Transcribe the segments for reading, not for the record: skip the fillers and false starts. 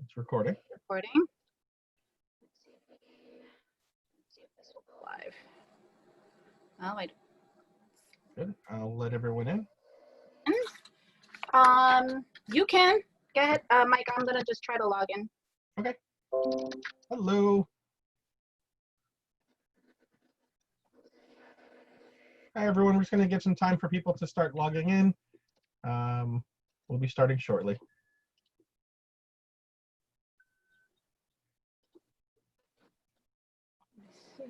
It's recording. Recording. Let's see if this will go live. Oh, wait. Good. I'll let everyone in. You can. Go ahead, Mike. I'm gonna just try to log in. Okay. Hello. Hi, everyone. We're just going to give some time for people to start logging in. We'll be starting shortly. Let's see.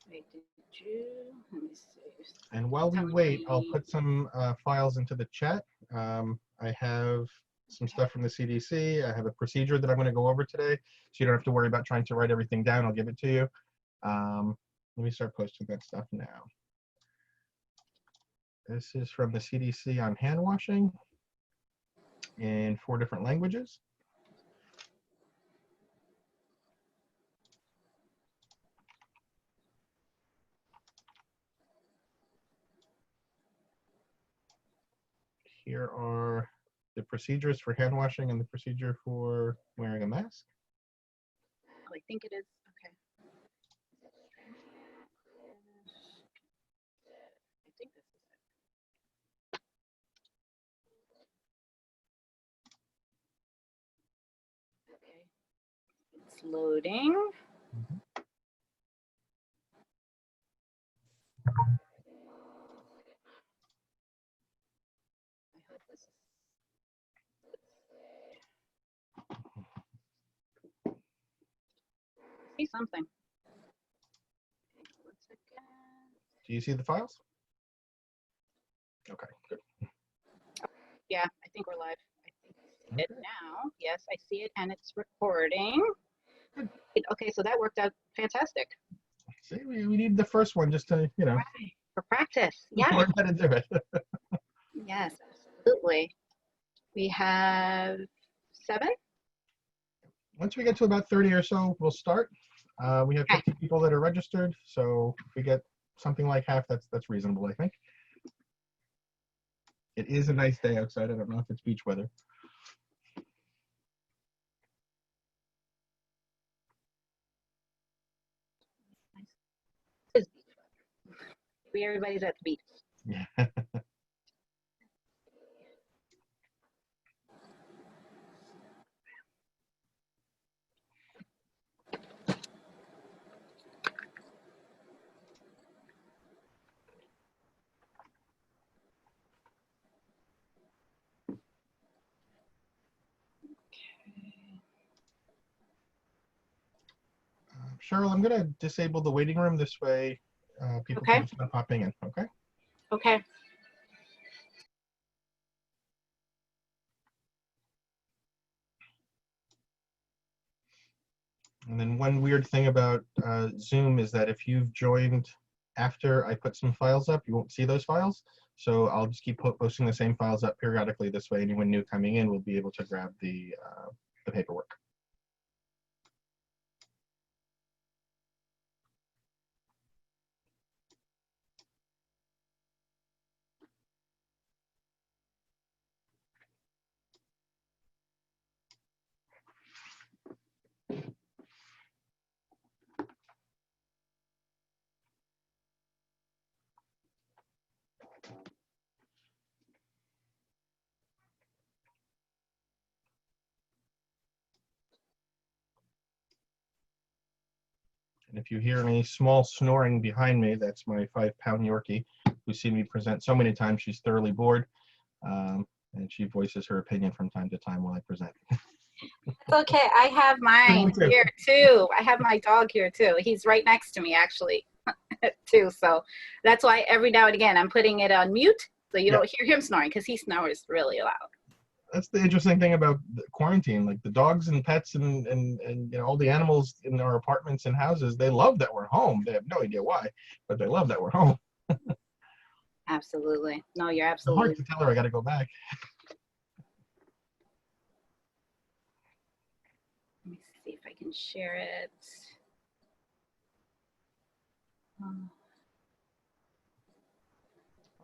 Wait, did you? Let me see. And while we wait, I'll put some files into the chat. I have some stuff from the CDC. I have a procedure that I'm going to go over today, so you don't have to worry about trying to write everything down. I'll give it to you. Let me start posting that stuff now. This is from the CDC on hand washing in 4 different languages. Here are the procedures for hand washing and the procedure for wearing a mask. Oh, I think it is. Okay. I think this is it. Okay. It's loading. I hope this is. I see something. One second. Do you see the files? Okay, good. Yeah, I think we're live. I think I see it now. Yes, I see it, and it's recording. Good. Okay, so that worked out fantastic. See, we need the first one just to, you know, Right. For practice. Yeah. learn how to do it. Yes, absolutely. We have 7. Once we get to about 30 or so, we'll start. We have Okay. 50 people that are registered, so if we get something like half, that's reasonable, I think. It is a nice day outside. I don't know if it's beach weather. Maybe everybody's at the beach. Yeah. Cheryl, I'm going to disable the waiting room. This way people Okay. can start popping in, okay? Okay. And then one weird thing about Zoom is that if you've joined after I put some files up, you won't see those files. So I'll just keep posting the same files up periodically. This way anyone new coming in will be able to grab the paperwork. And if you hear any small snoring behind me, that's my 5-pound Yorkie, who's seen me present so many times she's thoroughly bored, and she voices her opinion from time to time while I present. It's okay. I have mine here too. I have my dog here too. He's right next to me actually too. So that's why every now and again I'm putting it on mute so you don't hear him snoring because he snores really loud. That's the interesting thing about the quarantine. Like the dogs and pets and you know all the animals in our apartments and houses, they love that we're home. They have no idea why, but they love that we're home. Absolutely. No, you're It's absolutely. hard to tell her I got to go back. Let me see if I can share it. Oh,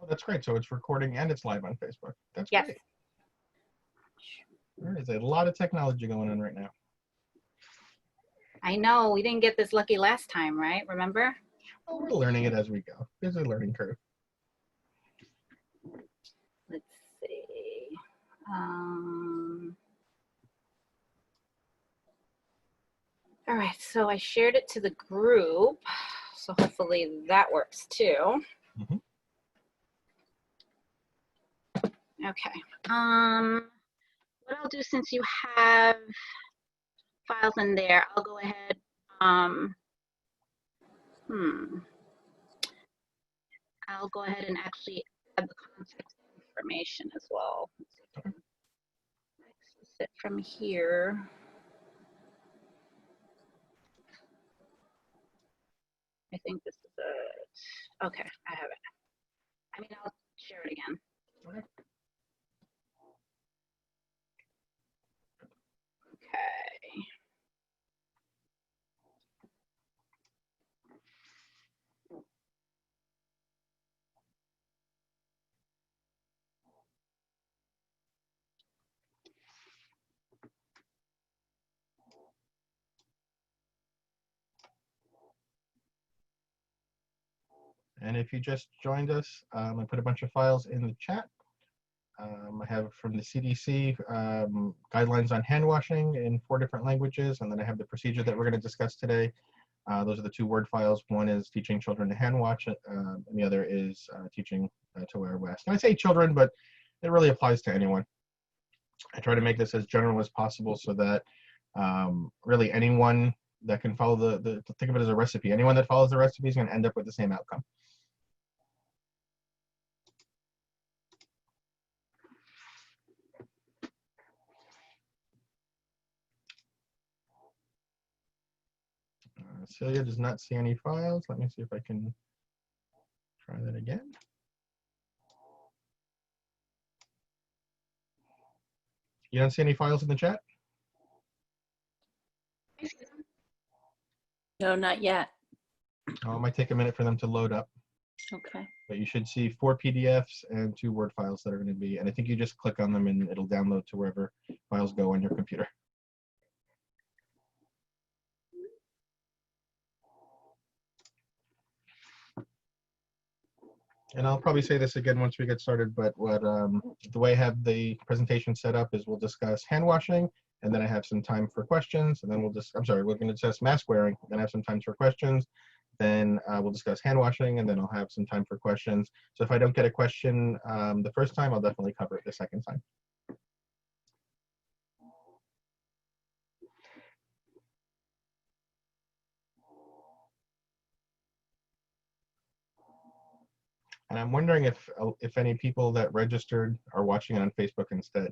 that's great. So it's recording and it's live on Facebook. That's Yes. great. There is a lot of technology going on right now. I know, we didn't get this lucky last time, right? Remember? Well, we're learning it as we go. There's a learning curve. Let's see. All right, so I shared it to the group, so hopefully that works too. Mm-hmm. Okay. What I'll do, since you have files in there, I'll go ahead. I'll go ahead and actually add the context information as well. Let's see if I can access it from here. I think this is it. Okay, I have it. I mean, I'll share it again. Okay. Okay. And if you just joined us, I put a bunch of files in the chat. I have from the CDC guidelines on hand washing in 4 different languages, and then I have the procedure that we're going to discuss today. Those are the 2 Word files. One is teaching children to hand wash, and the other is teaching to wear a mask. And I say children, but it really applies to anyone. I try to make this as general as possible so that really anyone that can follow think of it as a recipe. Anyone that follows the recipe is going to end up with the same outcome. Celia does not see any files. Let me see if I can try that again. You don't see any files in the chat? No, not yet. Oh, it might take a minute for them to load up. Okay. But you should see 4 PDFs and 2 Word files that are going to be, and I think you just click on them and it'll download to wherever files go on your computer. And I'll probably say this again once we get started, but the way I have the presentation set up is we'll discuss hand washing, and then I have some time for questions, and then we're going to discuss mask wearing, then I have some time for questions, then we'll discuss hand washing, and then I'll have some time for questions. So if I don't get a question the first time, I'll definitely cover it the second time. And I'm wondering if any people that registered are watching it on Facebook instead.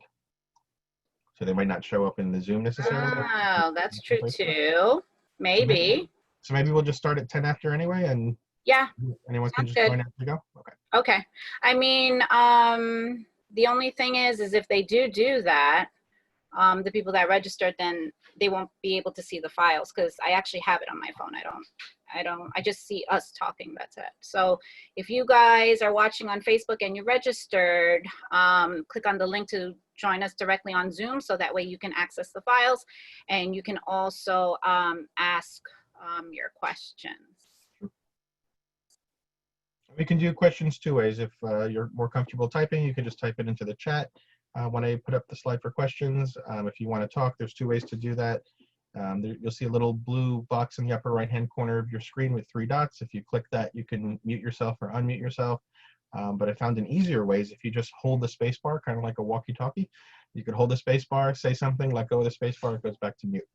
So they might not show up in the Zoom necessarily. Oh, that's true too. Maybe. So maybe we'll just start at 10 after anyway, and yeah, anyone can just good. join as we go. Okay. Okay. I mean, the only thing is if they do that, the people that registered, then they won't be able to see the files because I actually have it on my phone. I just see us talking, that's it. So if you guys are watching on Facebook and you registered, click on the link to join us directly on Zoom so that way you can access the files and you can also ask your questions. We can do questions 2 ways. If you're more comfortable typing, you can just type it into the chat. When I put up the slide for questions, if you want to talk, there's 2 ways to do that. You'll see a little blue box in the upper right-hand corner of your screen with 3 dots. If you click that, you can mute yourself or unmute yourself. But I found an easier way is if you just hold the space bar, kind of like a walkie-talkie. You could hold the space bar, say something, let go of the space bar, it goes back to mute.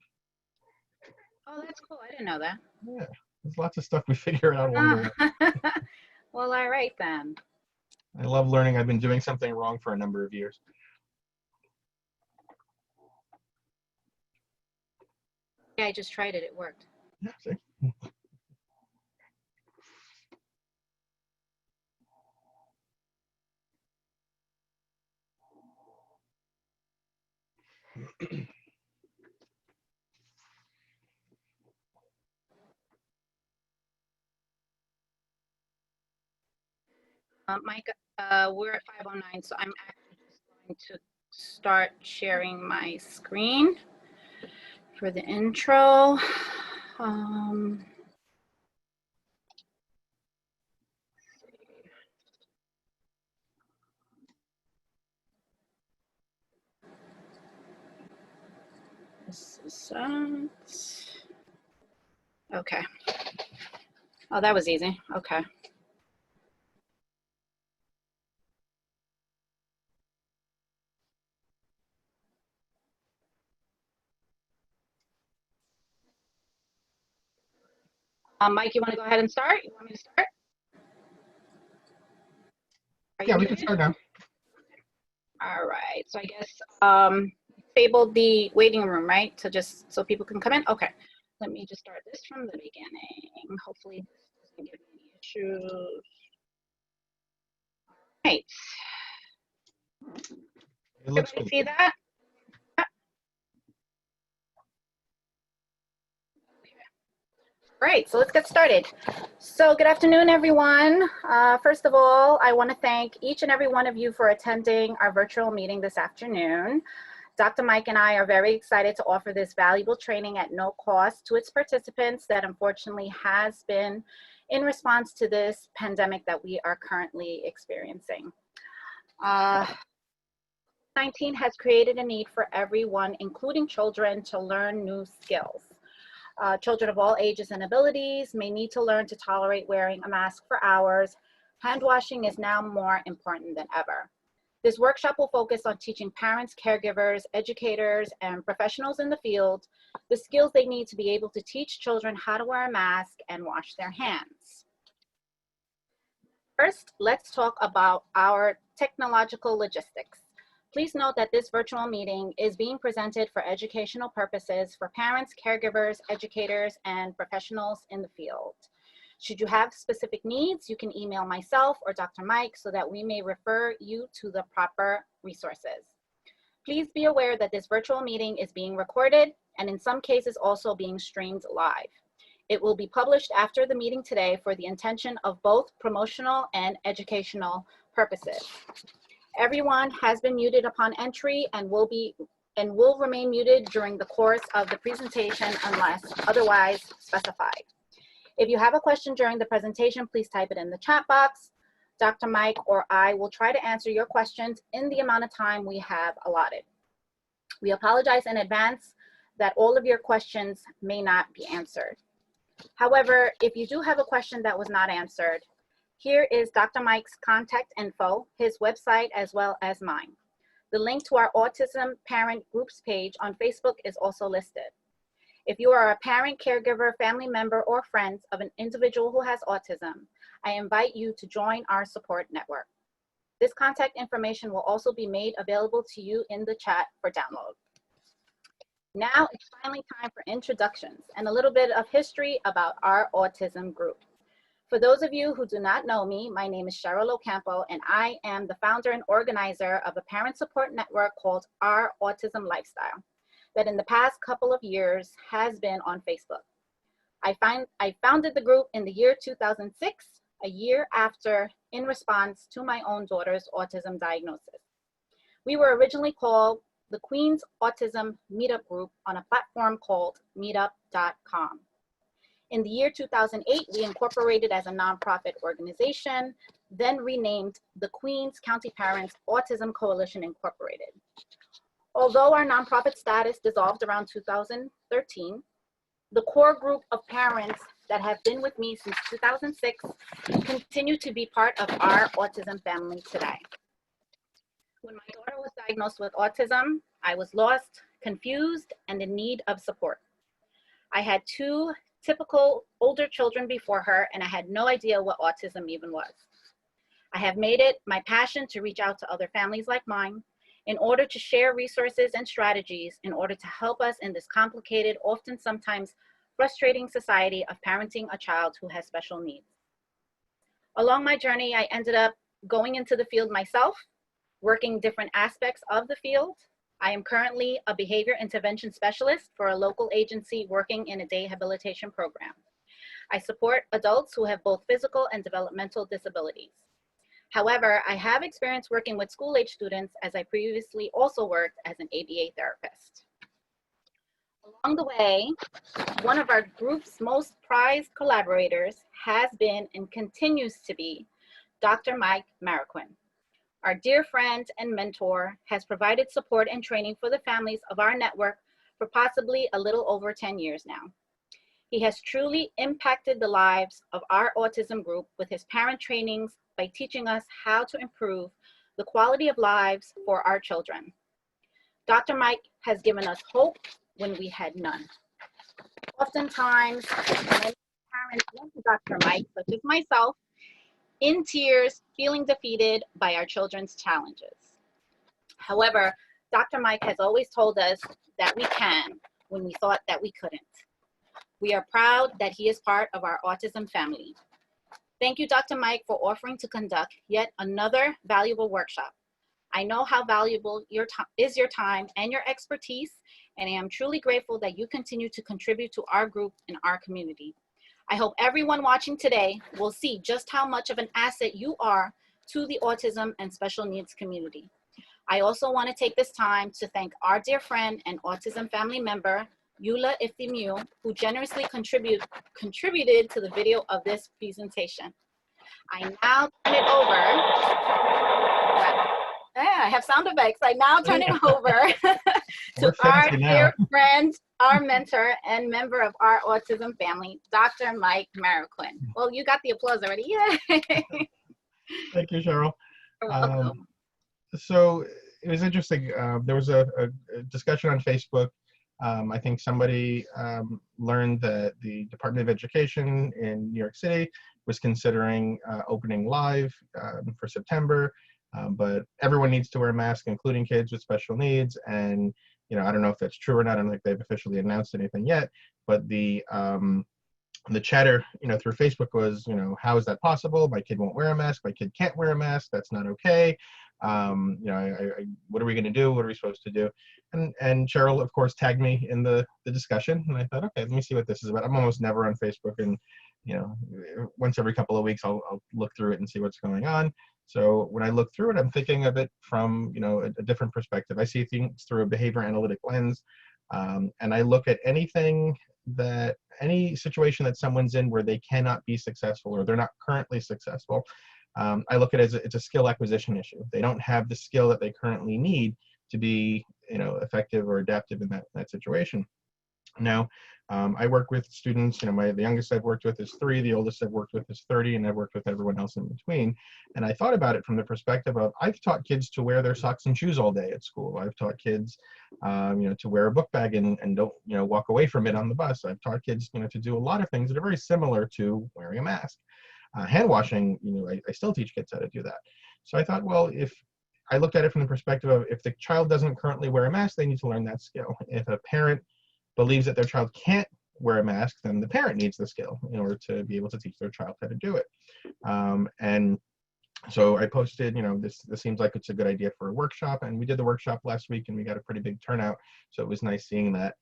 Oh, that's cool. I didn't know that. Yeah, there's lots of stuff we figure out along the way. Well, all right then. I love learning. I've been doing something wrong for a number of years. Yeah, I just tried it. It worked. Yeah, see? Mike, we're at 5:09, so I'm actually just going to start sharing my screen for the intro. This is okay. Oh, that was easy. Okay. Mike, you want to go ahead and start? You want me to start? Yeah, we can start now. All right. So I guess disabled the waiting room, right? So just so people can come in. Okay. Let me just start this from the beginning. Hopefully this doesn't give me any issues. Right. It looks Everybody good. see that? Great, so let's get started. So good afternoon, everyone. First of all, I want to thank each and every one of you for attending our virtual meeting this afternoon. Dr. Mike and I are very excited to offer this valuable training at no cost to its participants that unfortunately has been in response to this pandemic that we are currently experiencing. 19 has created a need for everyone, including children, to learn new skills. Children of all ages and abilities may need to learn to tolerate wearing a mask for hours. Hand washing is now more important than ever. This workshop will focus on teaching parents, caregivers, educators, and professionals in the field the skills they need to be able to teach children how to wear a mask and wash their hands. First, let's talk about our technological logistics. Please note that this virtual meeting is being presented for educational purposes for parents, caregivers, educators, and professionals in the field. Should you have specific needs, you can email myself or Dr. Mike so that we may refer you to the proper resources. Please be aware that this virtual meeting is being recorded and in some cases also being streamed live. It will be published after the meeting today for the intention of both promotional and educational purposes. Everyone has been muted upon entry and will remain muted during the course of the presentation unless otherwise specified. If you have a question during the presentation, please type it in the chat box. Dr. Mike or I will try to answer your questions in the amount of time we have allotted. We apologize in advance that all of your questions may not be answered. However, if you do have a question that was not answered, here is Dr. Mike's contact info, his website, as well as mine. The link to our Autism Parent Groups page on Facebook is also listed. If you are a parent, caregiver, family member, or friend of an individual who has autism, I invite you to join our support network. This contact information will also be made available to you in the chat for download. Now it's finally time for introductions and a little bit of history about our autism group. For those of you who do not know me, my name is Cheryl Ocampo, and I am the founder and organizer of a parent support network called Our Autism Lifestyle that in the past couple of years has been on Facebook. I founded the group in the year 2006, a year after, in response to my own daughter's autism diagnosis. We were originally called the Queen's Autism Meetup Group on a platform called meetup.com. In the year 2008, we incorporated as a nonprofit organization, then renamed the Queens County Parents Autism Coalition Incorporated. Although our nonprofit status dissolved around 2013, the core group of parents that have been with me since 2006 continue to be part of our autism family today. When my daughter was diagnosed with autism, I was lost, confused, and in need of support. I had two typical older children before her, and I had no idea what autism even was. I have made it my passion to reach out to other families like mine in order to share resources and strategies in order to help us in this complicated, often sometimes frustrating society of parenting a child who has special needs. Along my journey, I ended up going into the field myself, working different aspects of the field. I am currently a behavior intervention specialist for a local agency working in a day habilitation program. I support adults who have both physical and developmental disabilities. However, I have experience working with school-age students as I previously also worked as an ABA therapist. Along the way, one of our group's most prized collaborators has been and continues to be Dr. Mike Marroquin. Our dear friend and mentor has provided support and training for the families of our network for possibly a little over 10 years now. He has truly impacted the lives of our autism group with his parent trainings by teaching us how to improve the quality of lives for our children. Dr. Mike has given us hope when we had none. Oftentimes, many parents went to Dr. Mike, such as myself, in tears, feeling defeated by our children's challenges. However, Dr. Mike has always told us that we can when we thought that we couldn't. We are proud that he is part of our autism family. Thank you, Dr. Mike, for offering to conduct yet another valuable workshop. I know how valuable your time and your expertise, and I am truly grateful that you continue to contribute to our group and our community. I hope everyone watching today will see just how much of an asset you are to the autism and special needs community. I also want to take this time to thank our dear friend and autism family member, Eula Iftimu, who generously contributed to the video of this presentation. I now turn it over. I have sound effects. I now turn it over to our dear friend, our mentor, and member of our autism family, Dr. Mike Marroquin. Well, you got the applause already. Yay! Thank you, Cheryl. So it was interesting. There was a discussion on Facebook. I think somebody learned that the Department of Education in New York City was considering opening live for September. But everyone needs to wear a mask, including kids with special needs. And, you know, I don't know if that's true or not. I don't think they've officially announced anything yet. But the chatter, you know, through Facebook was, you know, how is that possible? My kid won't wear a mask. My kid can't wear a mask. That's not okay. You know, what are we going to do? What are we supposed to do? And Cheryl, of course, tagged me in the discussion. And I thought, okay, let me see what this is about. I'm almost never on Facebook. And, you know, once every couple of weeks, I'll look through it and see what's going on. So when I look through it, I'm thinking of it from, you know, a different perspective. I see things through a behavior analytic lens, and I look at any situation that someone's in where they cannot be successful or they're not currently successful. I look at it as it's a skill acquisition issue. They don't have the skill that they currently need to be, you know, effective or adaptive in that situation. Now, I work with students, you know, the youngest I've worked with is 3, the oldest I've worked with is 30, and I've worked with everyone else in between. And I thought about it from the perspective of, I've taught kids to wear their socks and shoes all day at school. I've taught kids, you know, to wear a book bag and don't, you know, walk away from it on the bus. I've taught kids, you know, to do a lot of things that are very similar to wearing a mask. Hand washing, you know, I still teach kids how to do that. So I thought, well, if I looked at it from the perspective of, if the child doesn't currently wear a mask, they need to learn that skill. If a parent believes that their child can't wear a mask, then the parent needs the skill in order to be able to teach their child how to do it. And so I posted, you know, this seems like it's a good idea for a workshop, and we did the workshop last week and we got a pretty big turnout. So it was nice seeing that.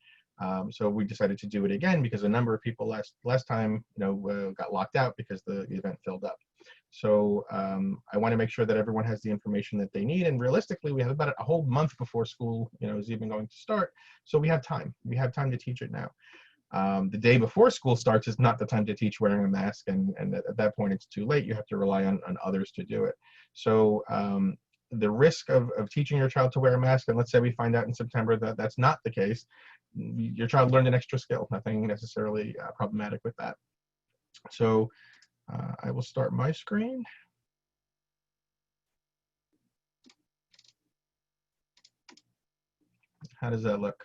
So we decided to do it again because a number of people last time, you know, got locked out because the event filled up. So I want to make sure that everyone has the information that they need. And realistically, we have about a whole month before school, you know, is even going to start. So we have time. We have time to teach it now. The day before school starts is not the time to teach wearing a mask. And at that point, it's too late. You have to rely on others to do it. So the risk of teaching your child to wear a mask, and let's say we find out in September that that's not the case, your child learned an extra skill. Nothing necessarily problematic with that. So I will start my screen. How does that look?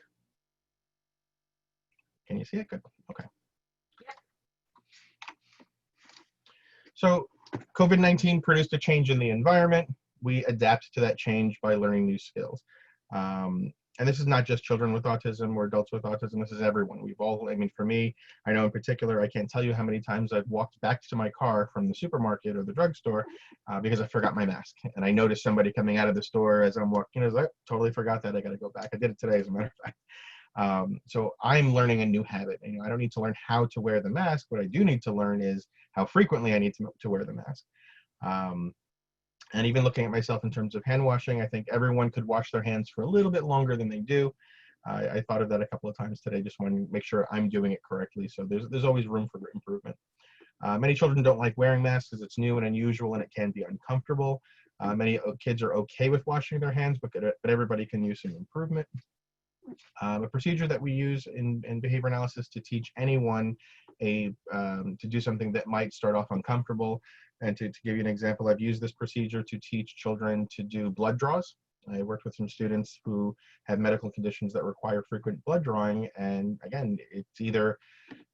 Can you see it? Good. Okay. So COVID-19 produced a change in the environment. We adapt to that change by learning new skills. And this is not just children with autism or adults with autism. This is everyone. We've all, I mean, for me, I know in particular, I can't tell you how many times I've walked back to my car from the supermarket or the drugstore because I forgot my mask. And I noticed somebody coming out of the store as I'm walking, I was like, totally forgot that. I got to go back. I did it today, as a matter of fact. So I'm learning a new habit. You know, I don't need to learn how to wear the mask. What I do need to learn is how frequently I need to wear the mask. And even looking at myself in terms of hand washing, I think everyone could wash their hands for a little bit longer than they do. I thought of that a couple of times today, just want to make sure I'm doing it correctly. So there's always room for improvement. Many children don't like wearing masks because it's new and unusual and it can be uncomfortable. Many kids are okay with washing their hands, but everybody can use some improvement. A procedure that we use in behavior analysis to teach anyone to do something that might start off uncomfortable. And to give you an example, I've used this procedure to teach children to do blood draws. I worked with some students who have medical conditions that require frequent blood drawing. And again, it's either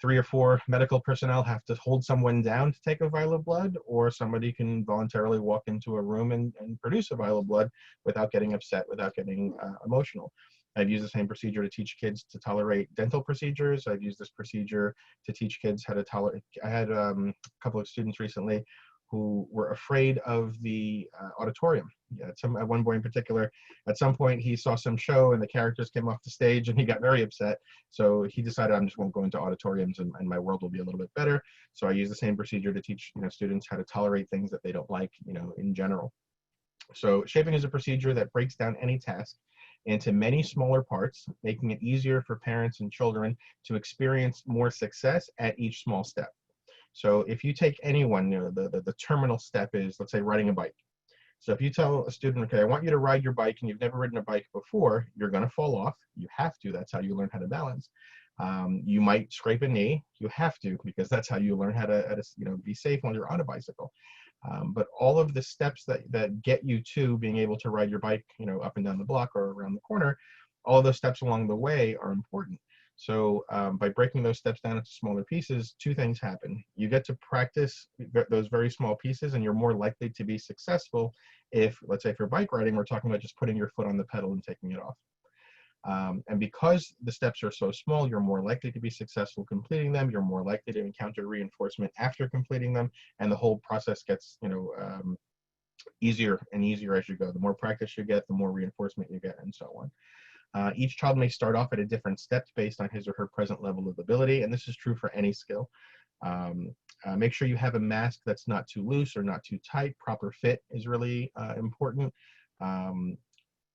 3 or 4 medical personnel have to hold someone down to take a vial of blood, or somebody can voluntarily walk into a room and produce a vial of blood without getting upset, without getting emotional. I've used the same procedure to teach kids to tolerate dental procedures. I've used this procedure to teach kids how to tolerate. I had a couple of students recently who were afraid of the auditorium. Yeah, at one boy in particular, at some point he saw some show and the characters came off the stage and he got very upset. So he decided, I just won't go into auditoriums and my world will be a little bit better. So I use the same procedure to teach students how to tolerate things that they don't like in general. So shaping is a procedure that breaks down any task into many smaller parts, making it easier for parents and children to experience more success at each small step. So if you take anyone, the terminal step is, let's say, riding a bike. So if you tell a student, okay, I want you to ride your bike and you've never ridden a bike before, you're going to fall off. You have to. That's how you learn how to balance. You might scrape a knee. You have to, because that's how you learn how to be safe when you're on a bicycle. But all of the steps that get you to being able to ride your bike, up and down the block or around the corner, all of those steps along the way are important. So by breaking those steps down into smaller pieces, 2 things happen. You get to practice those very small pieces, and you're more likely to be successful if, let's say for bike riding, we're talking about just putting your foot on the pedal and taking it off. And because the steps are so small, you're more likely to be successful completing them. You're more likely to encounter reinforcement after completing them, and the whole process gets easier and easier as you go. The more practice you get, the more reinforcement you get, and so on. Each child may start off at a different step based on his or her present level of ability, and this is true for any skill. Make sure you have a mask that's not too loose or not too tight. Proper fit is really important.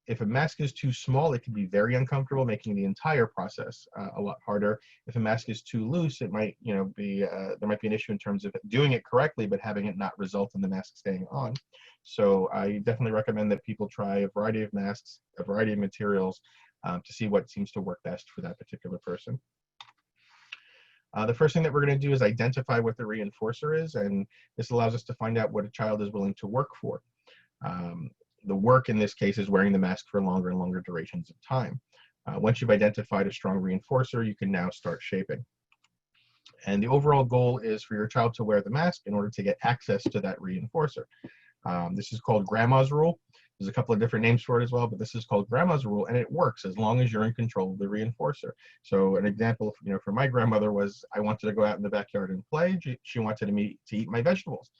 If a mask is too small, it can be very uncomfortable, making the entire process a lot harder. If a mask is too loose, it might, there might be an issue in terms of doing it correctly, but having it not result in the mask staying on. So I definitely recommend that people try a variety of masks, a variety of materials, to see what seems to work best for that particular person. The first thing that we're going to do is identify what the reinforcer is, and this allows us to find out what a child is willing to work for. The work in this case is wearing the mask for longer and longer durations of time. Once you've identified a strong reinforcer, you can now start shaping. And the overall goal is for your child to wear the mask in order to get access to that reinforcer. This is called grandma's rule. There's a couple of different names for it as well, but this is called grandma's rule, and it works as long as you're in control of the reinforcer. So an example, for my grandmother was, I wanted to go out in the backyard and play. She wanted me to eat my vegetables.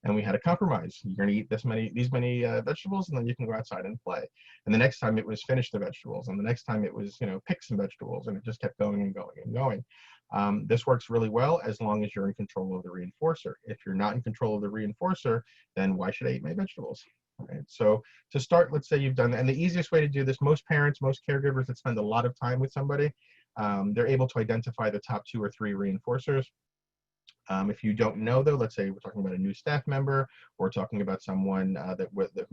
And we had a compromise. You're going to eat these many vegetables, and then you can go outside and play. And the next time it was finish the vegetables, and the next time it was pick some vegetables, and it just kept going and going and going. This works really well as long as you're in control of the reinforcer. If you're not in control of the reinforcer, then why should I eat my vegetables? Right. So to start, let's say you've done that, and the easiest way to do this, most parents, most caregivers that spend a lot of time with somebody, they're able to identify the top 2 or 3 reinforcers. If you don't know, though, let's say we're talking about a new staff member, or talking about someone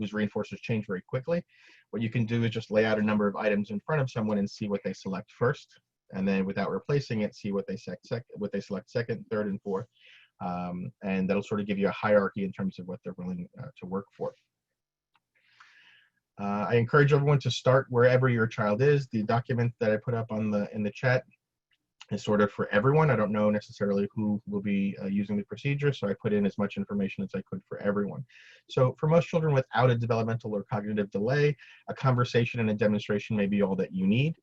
whose reinforcers change very quickly, what you can do is just lay out a number of items in front of someone and see what they select first, and then without replacing it, see what they select second, third, and fourth, and that'll sort of give you a hierarchy in terms of what they're willing to work for. I encourage everyone to start wherever your child is. The document that I put up in the chat is sort of for everyone. I don't know necessarily who will be using the procedure, so I put in as much information as I could for everyone. So for most children without a developmental or cognitive delay, a conversation and a demonstration may be all that you need.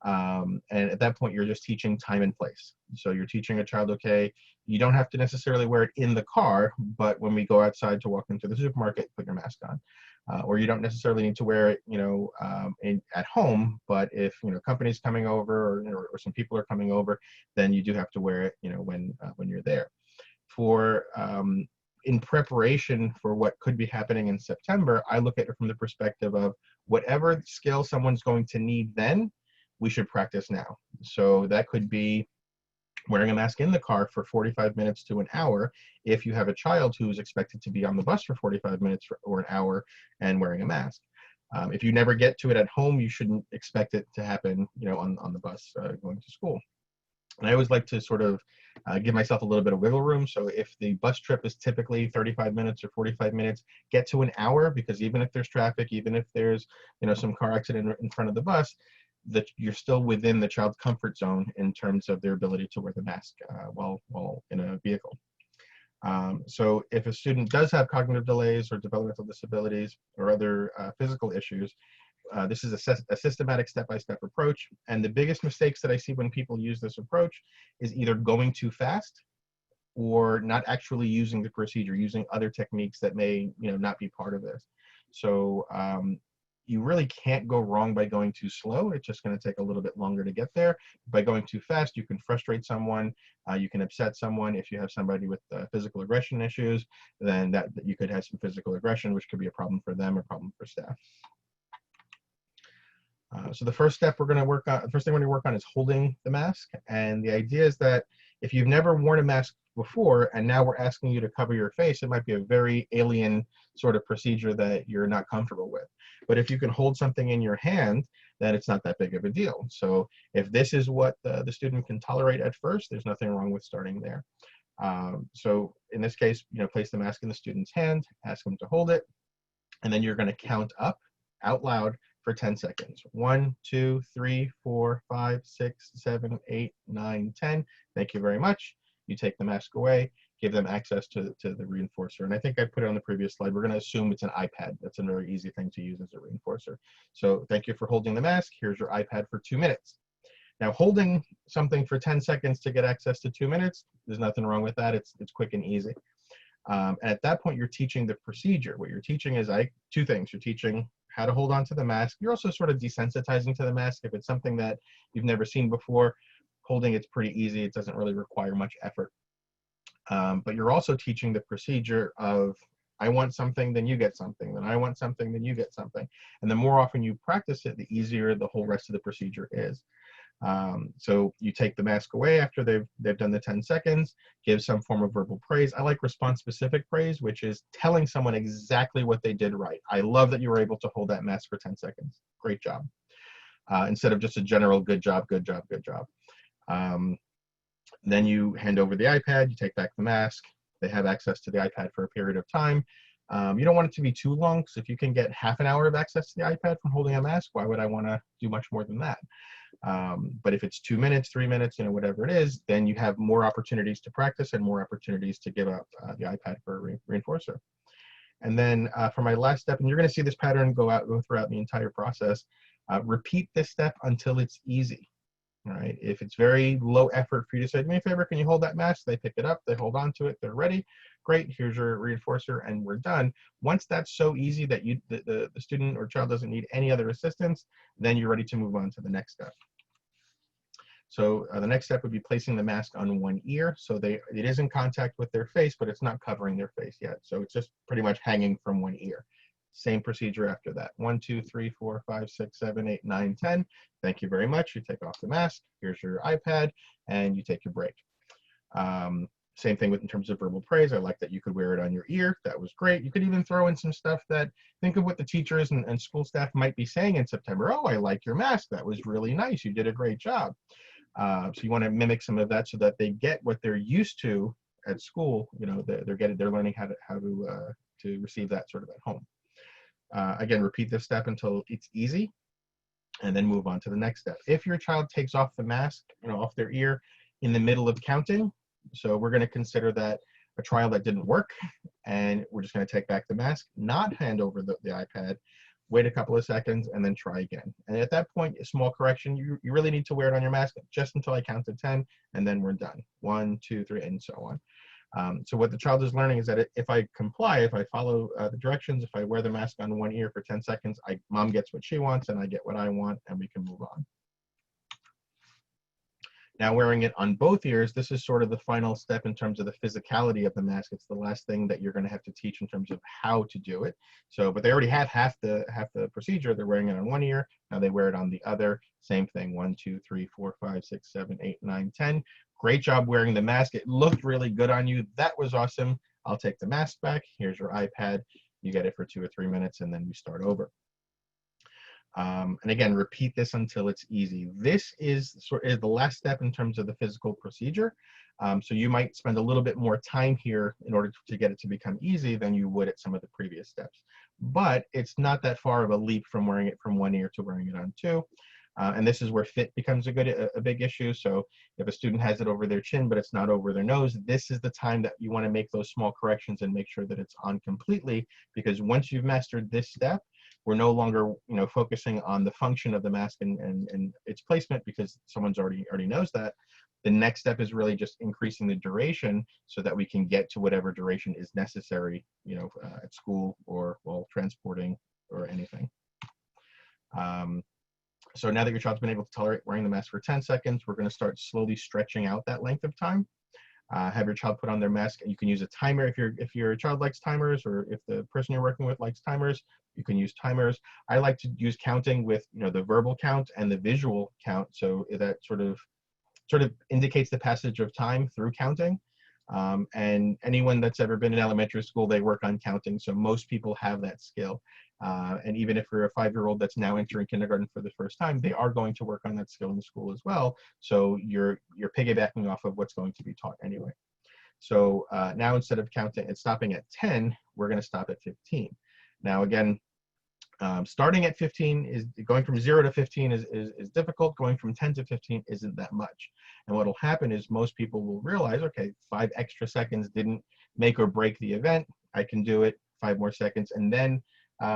And at that point, you're just teaching time and place. So you're teaching a child, okay, you don't have to necessarily wear it in the car, but when we go outside to walk into the supermarket, put your mask on. Or you don't necessarily need to wear it, at home, but if, company's coming over, or some people are coming over, then you do have to wear it, when you're there. For in preparation for what could be happening in September, I look at it from the perspective of whatever skill someone's going to need then, we should practice now. So that could be wearing a mask in the car for 45 minutes to an hour if you have a child who's expected to be on the bus for 45 minutes or an hour and wearing a mask. If you never get to it at home, you shouldn't expect it to happen, you know, on the bus going to school. And I always like to sort of give myself a little bit of wiggle room. So if the bus trip is typically 35 minutes or 45 minutes, get to an hour, because even if there's traffic, even if there's, you know, some car accident in front of the bus, that you're still within the child's comfort zone in terms of their ability to wear the mask while in a vehicle. So if a student does have cognitive delays or developmental disabilities or other physical issues, this is a systematic step-by-step approach. And the biggest mistakes that I see when people use this approach is either going too fast or not actually using the procedure, using other techniques that may, you know, not be part of this. So you really can't go wrong by going too slow. It's just going to take a little bit longer to get there. By going too fast, you can frustrate someone, you can upset someone. If you have somebody with physical aggression issues, then that you could have some physical aggression, which could be a problem for them or problem for staff. So the first step we're going to work on, the first thing we're going to work on is holding the mask. And the idea is that if you've never worn a mask before and now we're asking you to cover your face, it might be a very alien sort of procedure that you're not comfortable with. But if you can hold something in your hand, then it's not that big of a deal. So if this is what the student can tolerate at first, there's nothing wrong with starting there. So in this case, you know, place the mask in the student's hand, ask them to hold it, and then you're going to count up out loud for 10 seconds. 1, 2, 3, 4, 5, 6, 7, 8, 9, 10. Thank you very much. You take the mask away, give them access to the reinforcer. And I think I put it on the previous slide. We're going to assume it's an iPad. That's a very easy thing to use as a reinforcer. So thank you for holding the mask. Here's your iPad for 2 minutes. Now, holding something for 10 seconds to get access to 2 minutes, there's nothing wrong with that. It's quick and easy. And at that point, you're teaching the procedure. What you're teaching is two things. You're teaching how to hold on to the mask. You're also sort of desensitizing to the mask. If it's something that you've never seen before, holding it's pretty easy. It doesn't really require much effort. But you're also teaching the procedure of, I want something, then you get something, then I want something, then you get something. And the more often you practice it, the easier the whole rest of the procedure is. So you take the mask away after they've done the 10 seconds, give some form of verbal praise. I like response-specific praise, which is telling someone exactly what they did right. I love that you were able to hold that mask for 10 seconds. Great job. Instead of just a general good job, good job, good job. Then you hand over the iPad, you take back the mask. They have access to the iPad for a period of time. You don't want it to be too long, because if you can get half an hour of access to the iPad from holding a mask, why would I want to do much more than that? But if it's 2 minutes, 3 minutes, you know, whatever it is, then you have more opportunities to practice and more opportunities to give up the iPad for a reinforcer. And then for my last step, and you're going to see this pattern go throughout the entire process, repeat this step until it's easy. All right. If it's very low effort for you to say, do me a favor, can you hold that mask? They pick it up, they hold on to it, they're ready. Great, here's your reinforcer, and we're done. Once that's so easy that the student or child doesn't need any other assistance, then you're ready to move on to the next step. So the next step would be placing the mask on one ear. So it is in contact with their face, but it's not covering their face yet. So it's just pretty much hanging from one ear. Same procedure after that. 1, 2, 3, 4, 5, 6, 7, 8, 9, 10. Thank you very much. You take off the mask. Here's your iPad, and you take your break. Same thing in terms of verbal praise. I like that you could wear it on your ear. That was great. You could even throw in some stuff that, think of what the teachers and school staff might be saying in September. Oh, I like your mask. That was really nice. You did a great job. So you want to mimic some of that so that they get what they're used to at school. You know, they're learning how to receive that sort of at home. Again, repeat this step until it's easy, and then move on to the next step. If your child takes off the mask, you know, off their ear in the middle of counting, so we're going to consider that a trial that didn't work, and we're just going to take back the mask, not hand over the iPad, wait a couple of seconds, and then try again. And at that point, a small correction, you really need to wear it on your mask just until I count to 10, and then we're done. 1, 2, 3, and so on. So what the child is learning is that if I comply, if I follow the directions, if I wear the mask on one ear for 10 seconds, mom gets what she wants and I get what I want, and we can move on. Now wearing it on both ears, this is sort of the final step in terms of the physicality of the mask. It's the last thing that you're going to have to teach in terms of how to do it. So, but they already have half the procedure. They're wearing it on one ear. Now they wear it on the other. Same thing. 1, 2, 3, 4, 5, 6, 7, 8, 9, 10. Great job wearing the mask. It looked really good on you. That was awesome. I'll take the mask back. Here's your iPad. You get it for 2 or 3 minutes, and then we start over. And again, repeat this until it's easy. This is the last step in terms of the physical procedure. So you might spend a little bit more time here in order to get it to become easy than you would at some of the previous steps. But it's not that far of a leap from wearing it from one ear to wearing it on two. And this is where fit becomes a big issue. So if a student has it over their chin, but it's not over their nose, this is the time that you want to make those small corrections and make sure that it's on completely, because once you've mastered this step, we're no longer, focusing on the function of the mask and its placement, because someone's already knows that. The next step is really just increasing the duration so that we can get to whatever duration is necessary, at school or while transporting or anything. So now that your child's been able to tolerate wearing the mask for 10 seconds, we're going to start slowly stretching out that length of time. Have your child put on their mask. You can use a timer if your child likes timers, or if the person you're working with likes timers, you can use timers. I like to use counting with the verbal count and the visual count, so that sort of indicates the passage of time through counting. And anyone that's ever been in elementary school, they work on counting, so most people have that skill. And even if you're a 5-year-old that's now entering kindergarten for the first time, they are going to work on that skill in school as well. So you're piggybacking off of what's going to be taught anyway. So now instead of counting and stopping at 10, we're going to stop at 15. Now again, starting at 15 is going from 0 to 15 is difficult. Going from 10 to 15 isn't that much. And what will happen is most people will realize, okay, 5 extra seconds didn't make or break the event. I can do it 5 more seconds. And then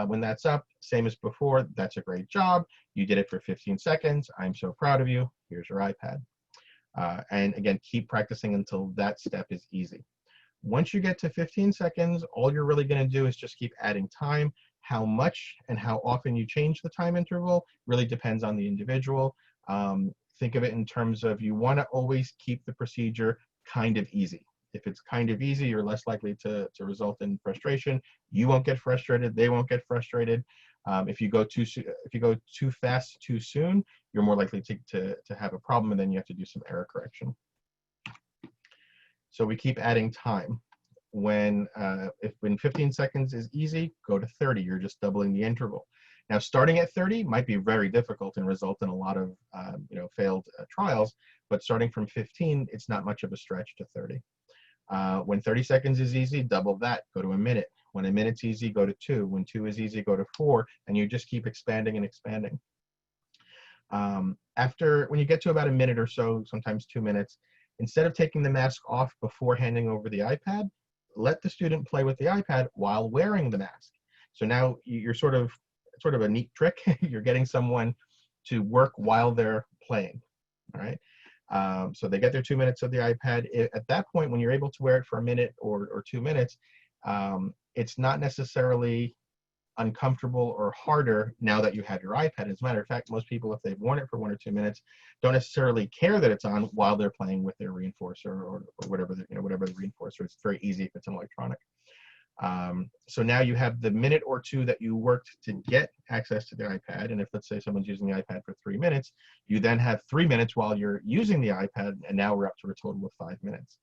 when that's up, same as before, that's a great job. You did it for 15 seconds. I'm so proud of you. Here's your iPad. And again, keep practicing until that step is easy. Once you get to 15 seconds, all you're really going to do is just keep adding time. How much and how often you change the time interval really depends on the individual. Think of it in terms of, you want to always keep the procedure kind of easy. If it's kind of easy, you're less likely to result in frustration. You won't get frustrated. They won't get frustrated. If you go too fast too soon, you're more likely to have a problem, and then you have to do some error correction. So we keep adding time. When 15 seconds is easy, go to 30. You're just doubling the interval. Now, starting at 30 might be very difficult and result in a lot of failed trials, but starting from 15, it's not much of a stretch to 30. When 30 seconds is easy, double that, go to a minute. When a minute's easy, go to 2. When 2 is easy, go to 4, and you just keep expanding and expanding. When you get to about a minute or so, sometimes 2 minutes, instead of taking the mask off before handing over the iPad, let the student play with the iPad while wearing the mask. So now you're sort of a neat trick. You're getting someone to work while they're playing, all right? So they get their 2 minutes of the iPad. At that point, when you're able to wear it for a minute or 2 minutes, it's not necessarily uncomfortable or harder now that you have your iPad. As a matter of fact, most people, if they've worn it for 1 or 2 minutes, don't necessarily care that it's on while they're playing with their reinforcer or whatever the reinforcer. It's very easy if it's an electronic. So now you have the minute or 2 that you worked to get access to the iPad. And if, let's say, someone's using the iPad for 3 minutes, you then have 3 minutes while you're using the iPad, and now we're up to a total of 5 minutes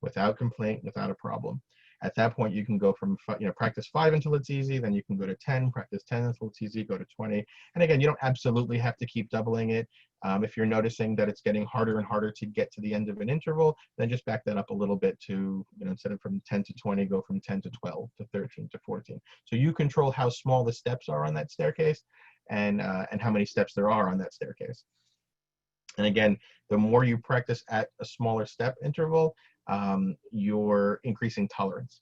without complaint, without a problem. At that point, you can go from, practice 5 until it's easy, then you can go to 10, practice 10 until it's easy, go to 20. And again, you don't absolutely have to keep doubling it. If you're noticing that it's getting harder and harder to get to the end of an interval, then just back that up a little bit to, instead of from 10 to 20, go from 10 to 12 to 13 to 14. So you control how small the steps are on that staircase and how many steps there are on that staircase. And again, the more you practice at a smaller step interval, you're increasing tolerance.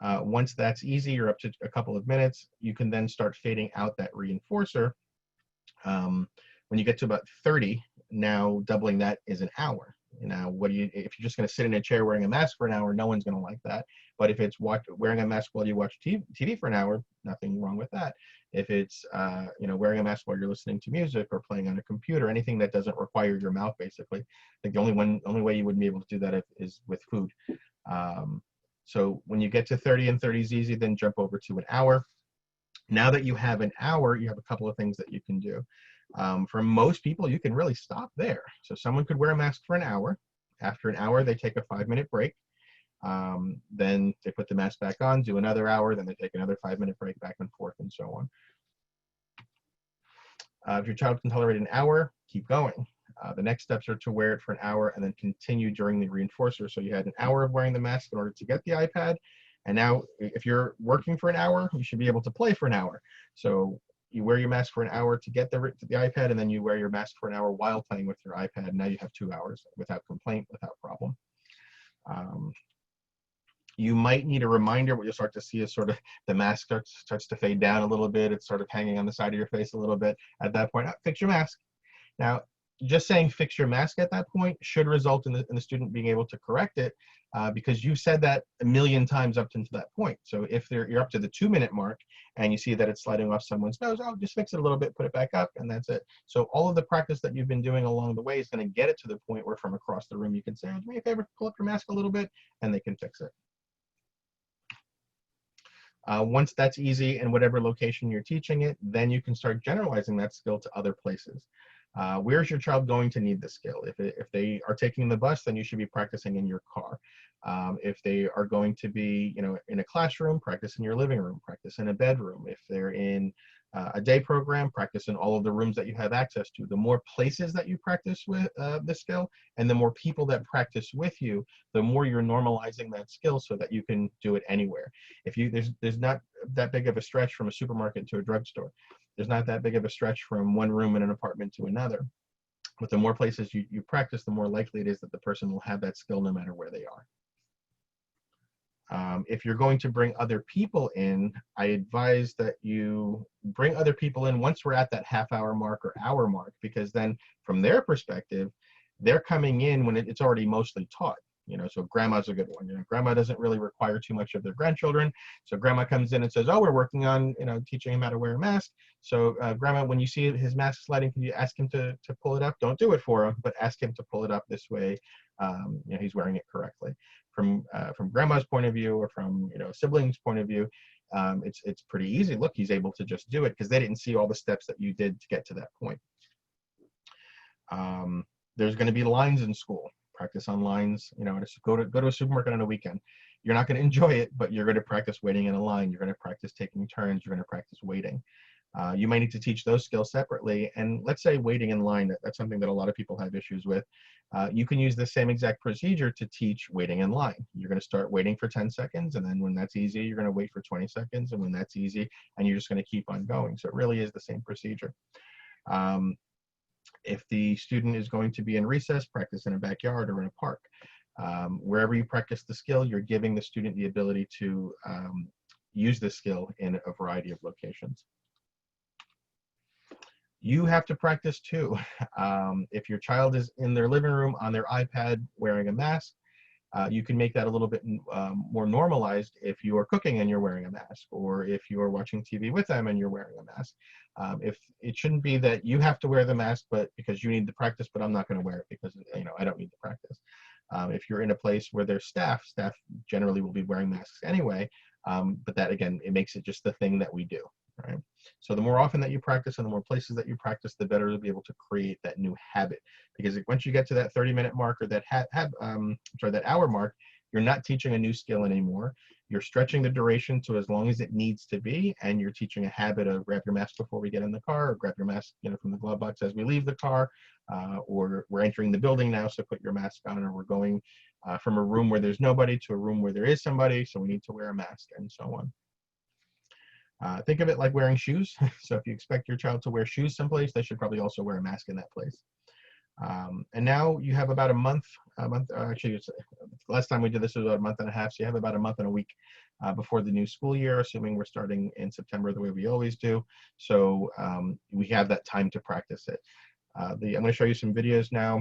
Once that's easy, you're up to a couple of minutes, you can then start fading out that reinforcer. When you get to about 30, now doubling that is an hour. Now, if you're just going to sit in a chair wearing a mask for an hour, no one's going to like that. But if it's wearing a mask while you watch TV for an hour, nothing wrong with that. If it's wearing a mask while you're listening to music or playing on a computer, anything that doesn't require your mouth, basically. I think the only way you would be able to do that is with food. So when you get to 30 and 30 is easy, then jump over to an hour. Now that you have an hour, you have a couple of things that you can do. For most people, you can really stop there. So someone could wear a mask for an hour. After an hour, they take a 5-minute break. Then they put the mask back on, do another hour, then they take another 5-minute break, back and forth, and so on. If your child can tolerate an hour, keep going. The next steps are to wear it for an hour and then continue during the reinforcer. So you had an hour of wearing the mask in order to get the iPad. And now if you're working for an hour, you should be able to play for an hour. So you wear your mask for an hour to get the iPad, and then you wear your mask for an hour while playing with your iPad. Now you have 2 hours without complaint, without problem. You might need a reminder. What you'll start to see is sort of the mask starts to fade down a little bit. It's sort of hanging on the side of your face a little bit. At that point, fix your mask. Now, just saying fix your mask at that point should result in the student being able to correct it, because you've said that a million times up to that point. So if you're up to the 2-minute mark and you see that it's sliding off someone's nose, just fix it a little bit, put it back up, and that's it. So all of the practice that you've been doing along the way is going to get it to the point where from across the room you can say, do me a favor, pull up your mask a little bit, and they can fix it. Once that's easy in whatever location you're teaching it, then you can start generalizing that skill to other places. Where's your child going to need the skill? If they are taking the bus, then you should be practicing in your car. If they are going to be, in a classroom, practice in your living room, practice in a bedroom. If they're in a day program, practice in all of the rooms that you have access to. The more places that you practice with the skill, and the more people that practice with you, the more you're normalizing that skill so that you can do it anywhere. There's not that big of a stretch from a supermarket to a drugstore. There's not that big of a stretch from one room in an apartment to another. But the more places you practice, the more likely it is that the person will have that skill no matter where they are. If you're going to bring other people in, I advise that you bring other people in once we're at that half-hour mark or hour mark, because then from their perspective, they're coming in when it's already mostly taught. So grandma's a good one. Grandma doesn't really require too much of their grandchildren. So grandma comes in and says, oh, we're working on, teaching him how to wear a mask. So grandma, when you see his mask sliding, can you ask him to pull it up? Don't do it for him, but ask him to pull it up this way. He's wearing it correctly. From grandma's point of view, or from, a sibling's point of view, it's pretty easy. Look, he's able to just do it because they didn't see all the steps that you did to get to that point. There's going to be lines in school. Practice on lines, go to a supermarket on a weekend. You're not going to enjoy it, but you're going to practice waiting in a line. You're going to practice taking turns. You're going to practice waiting. You might need to teach those skills separately. And let's say waiting in line, that's something that a lot of people have issues with. You can use the same exact procedure to teach waiting in line. You're going to start waiting for 10 seconds. And then when that's easy, you're going to wait for 20 seconds. And when that's easy, and you're just going to keep on going. So it really is the same procedure. If the student is going to be in recess, practice in a backyard or in a park. Wherever you practice the skill, you're giving the student the ability to use the skill in a variety of locations. You have to practice too. If your child is in their living room on their iPad wearing a mask, you can make that a little bit more normalized if you are cooking and you're wearing a mask, or if you are watching TV with them and you're wearing a mask. If it shouldn't be that you have to wear the mask, but because you need the practice, but I'm not going to wear it because I don't need the practice. If you're in a place where there's staff generally will be wearing masks anyway. But that again, it makes it just the thing that we do. Right. So the more often that you practice and the more places that you practice, the better you'll be able to create that new habit. Because once you get to that 30-minute mark or that that hour mark, you're not teaching a new skill anymore. You're stretching the duration to as long as it needs to be, and you're teaching a habit of grab your mask before we get in the car, or grab your mask from the glove box as we leave the car, or we're entering the building now, so put your mask on, or we're going from a room where there's nobody to a room where there is somebody, so we need to wear a mask, and so on. Think of it like wearing shoes. So if you expect your child to wear shoes someplace, they should probably also wear a mask in that place. And now you have about a month, actually last time we did this was about a month and a half, so you have about a month and a week before the new school year, assuming we're starting in September the way we always do. So we have that time to practice it. I'm going to show you some videos now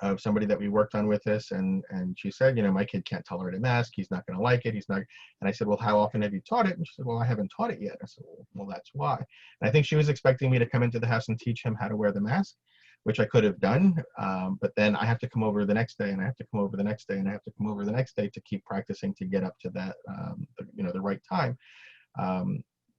of somebody that we worked on with this, and she said, you know, my kid can't tolerate a mask. He's not going to like it. He's not. And I said, well, how often have you taught it? And she said, well, I haven't taught it yet. I said, well, that's why. And I think she was expecting me to come into the house and teach him how to wear the mask, which I could have done. But then I have to come over the next day, and I have to come over the next day, and I have to come over the next day to keep practicing to get up to that, you know, the right time.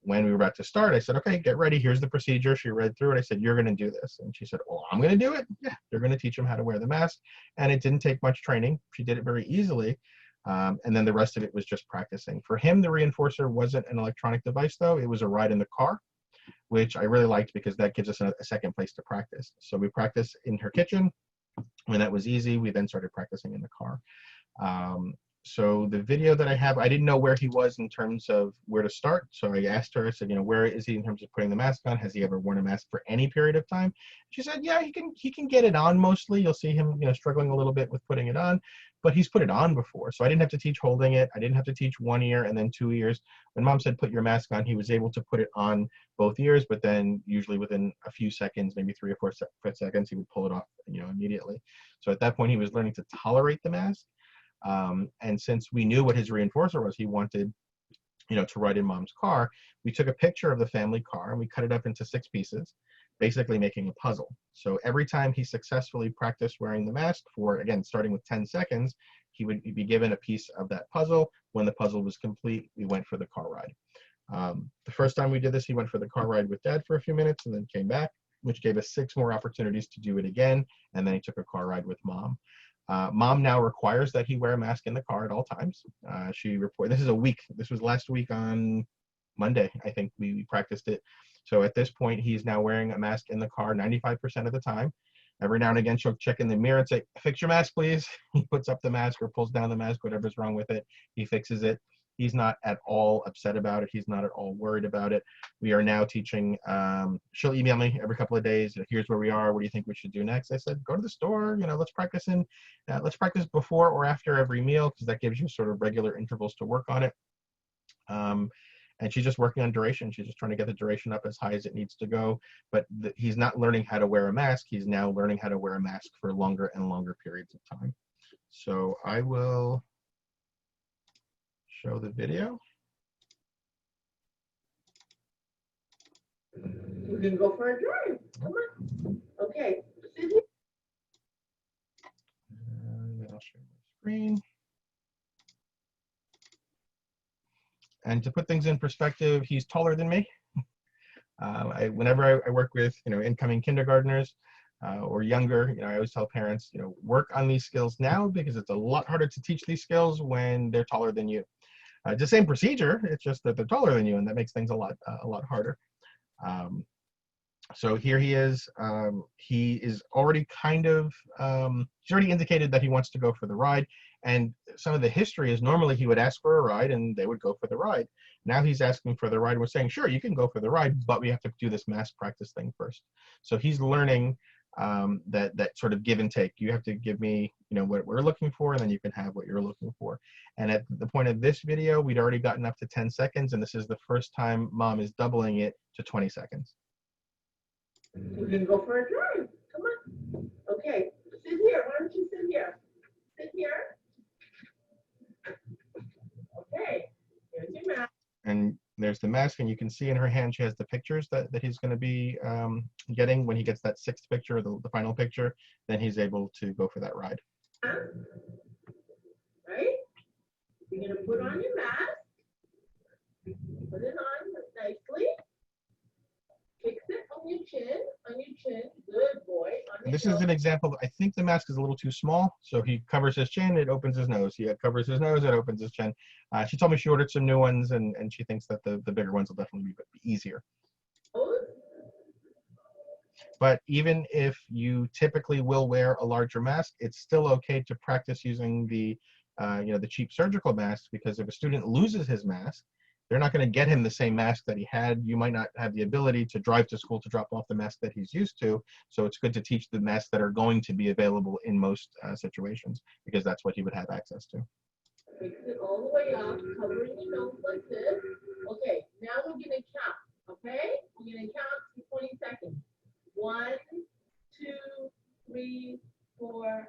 When we were about to start, I said, okay, get ready. Here's the procedure. She read through it. I said, you're going to do this. And she said, well, I'm going to do it. Yeah, you're going to teach him how to wear the mask. And it didn't take much training. She did it very easily. And then the rest of it was just practicing. For him, the reinforcer wasn't an electronic device, though. It was a ride in the car, which I really liked because that gives us a second place to practice. So we practiced in her kitchen. When that was easy, we then started practicing in the car. So the video that I have, I didn't know where he was in terms of where to start. So I asked her, I said, you know, where is he in terms of putting the mask on? Has he ever worn a mask for any period of time? She said, yeah, he can get it on mostly. You'll see him, you know, struggling a little bit with putting it on, but he's put it on before. So I didn't have to teach holding it. I didn't have to teach 1 ear and then 2 ears. When mom said, put your mask on, he was able to put it on both ears, but then usually within a few seconds, maybe 3 or 4 seconds, he would pull it off, you know, immediately. So at that point, he was learning to tolerate the mask. And since we knew what his reinforcer was, he wanted, you know, to ride in mom's car. We took a picture of the family car and we cut it up into 6 pieces, basically making a puzzle. So every time he successfully practiced wearing the mask for, again, starting with 10 seconds, he would be given a piece of that puzzle. When the puzzle was complete, we went for the car ride. The first time we did this, he went for the car ride with dad for a few minutes and then came back, which gave us 6 more opportunities to do it again. And then he took a car ride with mom. Mom now requires that he wear a mask in the car at all times. This is a week. This was last week on Monday, I think we practiced it. So at this point, he's now wearing a mask in the car 95% of the time. Every now and again, she'll check in the mirror and say, fix your mask, please. He puts up the mask or pulls down the mask, whatever's wrong with it. He fixes it. He's not at all upset about it. He's not at all worried about it. We are now teaching, she'll email me every couple of days. Here's where we are. What do you think we should do next? I said, go to the store, you know, let's practice before or after every meal, because that gives you sort of regular intervals to work on it. And she's just working on duration. She's just trying to get the duration up as high as it needs to go. But he's not learning how to wear a mask. He's now learning how to wear a mask for longer and longer periods of time. So I will show the video. We can go for a drive. Come on. Okay. Sit here. And then I'll share my screen. And to put things in perspective, he's taller than me. Whenever I work with, you know, incoming kindergartners or younger, you know, I always tell parents, you know, work on these skills now because it's a lot harder to teach these skills when they're taller than you. The same procedure, it's just that they're taller than you, and that makes things a lot harder. So here he is. He is already kind of, he's already indicated that he wants to go for the ride. And some of the history is normally he would ask for a ride and they would go for the ride. Now he's asking for the ride. We're saying, sure, you can go for the ride, but we have to do this mask practice thing first. So he's learning that sort of give and take. You have to give me, you know, what we're looking for, and then you can have what you're looking for. And at the point of this video, we'd already gotten up to 10 seconds, and this is the first time mom is doubling it to 20 seconds. We can go for a drive. Come on. Okay. Sit here. Why don't you sit here? Sit here. Okay. Here's your mask. And there's the mask, and you can see in her hand she has the pictures that he's going to be getting. When he gets that 6th picture, the final picture, then he's able to go for that ride. Right? You're going to put on your mask. Put it on nicely. Fix it on your chin. Good boy. This is an example. I think the mask is a little too small, so he covers his chin, it opens his nose. He covers his nose, it opens his chin. She told me she ordered some new ones, and she thinks that the bigger ones will definitely be easier. But even if you typically will wear a larger mask, it's still okay to practice using the the cheap surgical masks, because if a student loses his mask, they're not going to get him the same mask that he had. You might not have the ability to drive to school to drop off the mask that he's used to. So it's good to teach the masks that are going to be available in most situations, because that's what he would have access to. Fix it all the way up, covering your nose like this. Okay, now we're going to count, okay? We're going to count for 20 seconds. 1, 2, 3, 4,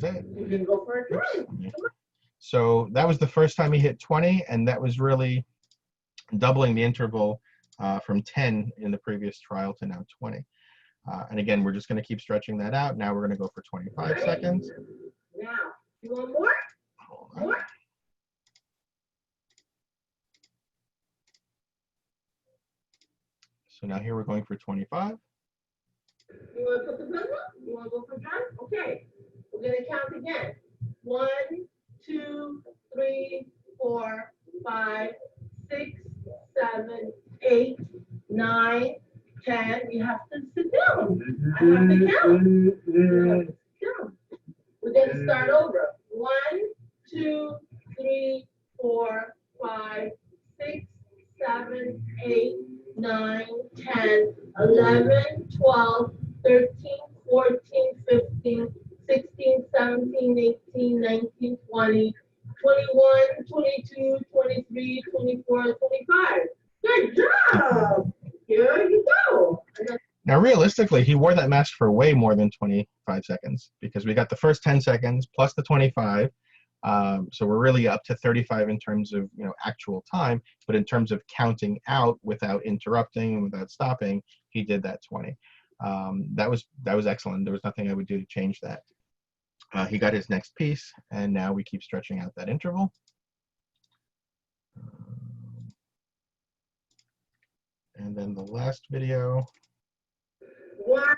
was it. You can go for a drive. So that was the first time he hit 20, and that was really doubling the interval from 10 in the previous trial to now 20. And again, we're just going to keep stretching that out. Now we're going to go for 25 seconds. Now, you want more? Hold on. More? So now here we're going for 25. You want to put the gun up? You want to go for a drive? Okay. We're going to count again. 1, 2, 3, 4, 5, 6, 7, 8, 9, 10. You have to sit down. I have to count. You have to sit down. We're going to start over. 1, 2, 3, 4, 5, 6, 7, 8, 9, 10, 11, 12, 13, 14, 15, 16, 17, 18, 19, 20, 21, 22, 23, 24, 25. Good job. Here you go. Now, realistically, he wore that mask for way more than 25 seconds because we got the first 10 seconds plus the 25. So we're really up to 35 in terms of actual time, but in terms of counting out without interrupting and without stopping, he did that 20. That was excellent. There was nothing I would do to change that. He got his next piece, and now we keep stretching out that interval. And then the last video. 1,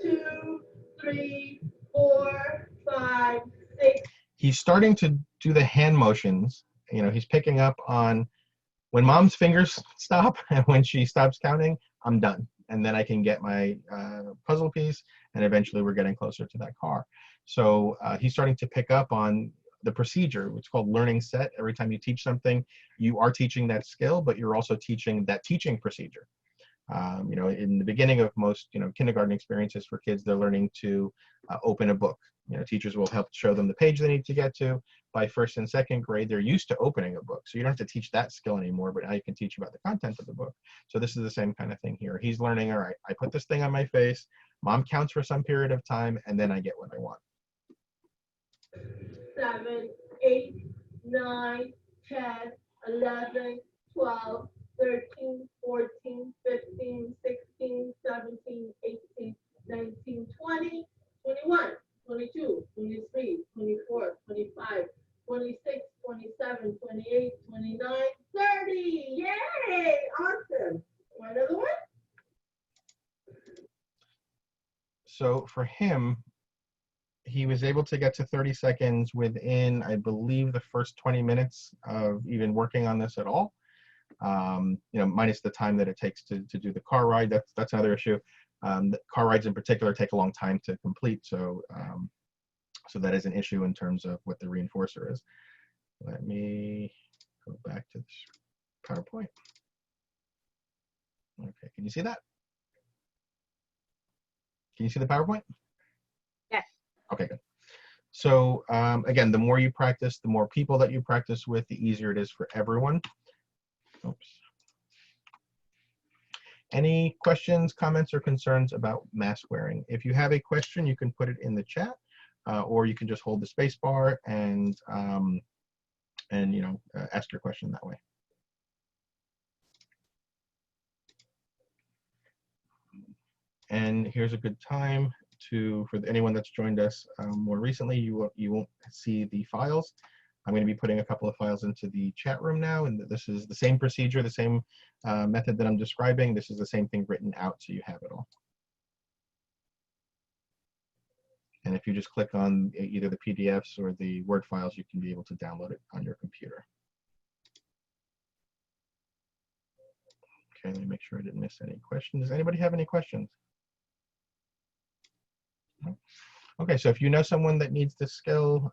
2, 3, 4, 5, 6. He's starting to do the hand motions. He's picking up on when mom's fingers stop and when she stops counting, I'm done. And then I can get my puzzle piece, and eventually we're getting closer to that car. So he's starting to pick up on the procedure, which is called learning set. Every time you teach something, you are teaching that skill, but you're also teaching that teaching procedure. In the beginning of most, kindergarten experiences for kids, they're learning to open a book. Teachers will help show them the page they need to get to. By first and second grade, they're used to opening a book. So you don't have to teach that skill anymore, but now you can teach about the content of the book. So this is the same kind of thing here. He's learning, all right, I put this thing on my face, mom counts for some period of time, and then I get what I want. 7, 8, 9, 10, 11, 12, 13, 14, 15, 16, 17, 18, 19, 20, 21, 22, 23, 24, 25, 26, 27, 28, 29, 30. Yay! Awesome. Want another one? So for him, he was able to get to 30 seconds within, I believe, the first 20 minutes of even working on this at all. Minus the time that it takes to do the car ride. That's another issue. The car rides in particular take a long time to complete, so that is an issue in terms of what the reinforcer is. Let me go back to this PowerPoint. Okay, can you see that? Can you see the PowerPoint? Yes. Okay, good. So again, the more you practice, the more people that you practice with, the easier it is for everyone. Oops. Any questions, comments, or concerns about mask wearing? If you have a question, you can put it in the chat, or you can just hold the space bar and ask your question that way. And here's a good time for anyone that's joined us more recently. You won't see the files. I'm going to be putting a couple of files into the chat room now, and this is the same procedure, the same method that I'm describing. This is the same thing written out, so you have it all. And if you just click on either the PDFs or the Word files, you can be able to download it on your computer. Okay, let me make sure I didn't miss any questions. Does anybody have any questions? No? Okay, so if you know someone that needs this skill,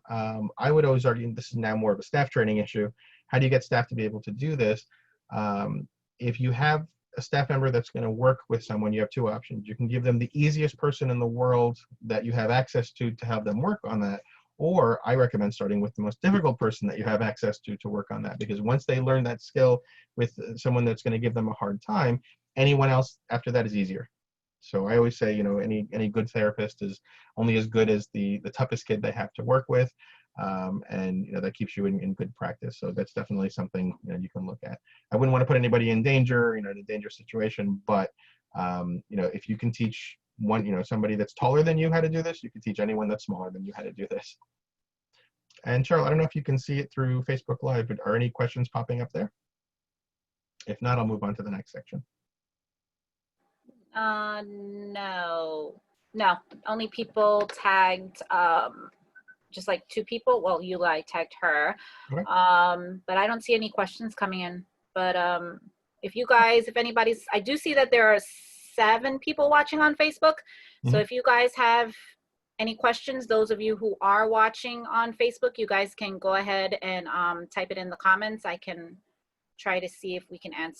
I would always argue, this is now more of a staff training issue. How do you get staff to be able to do this? If you have a staff member that's going to work with someone, you have two options. You can give them the easiest person in the world that you have access to have them work on that, or I recommend starting with the most difficult person that you have access to work on that, because once they learn that skill with someone that's going to give them a hard time, anyone else after that is easier. So I always say, any good therapist is only as good as the toughest kid they have to work with. And that keeps you in good practice. So that's definitely something you can look at. I wouldn't want to put anybody in danger, in a dangerous situation, but if you can teach somebody that's taller than you how to do this, you can teach anyone that's smaller than you how to do this. And Cheryl, I don't know if you can see it through Facebook Live, but are any questions popping up there? If not, I'll move on to the next section. No, only people tagged, just like 2 people. Well, I tagged her. Okay. But I don't see any questions coming in. But if anybody's, I do see that there are 7 people watching on Facebook. So if you guys have any questions, those of you who are watching on Facebook, you guys can go ahead and type it in the comments. I can try to see if we can have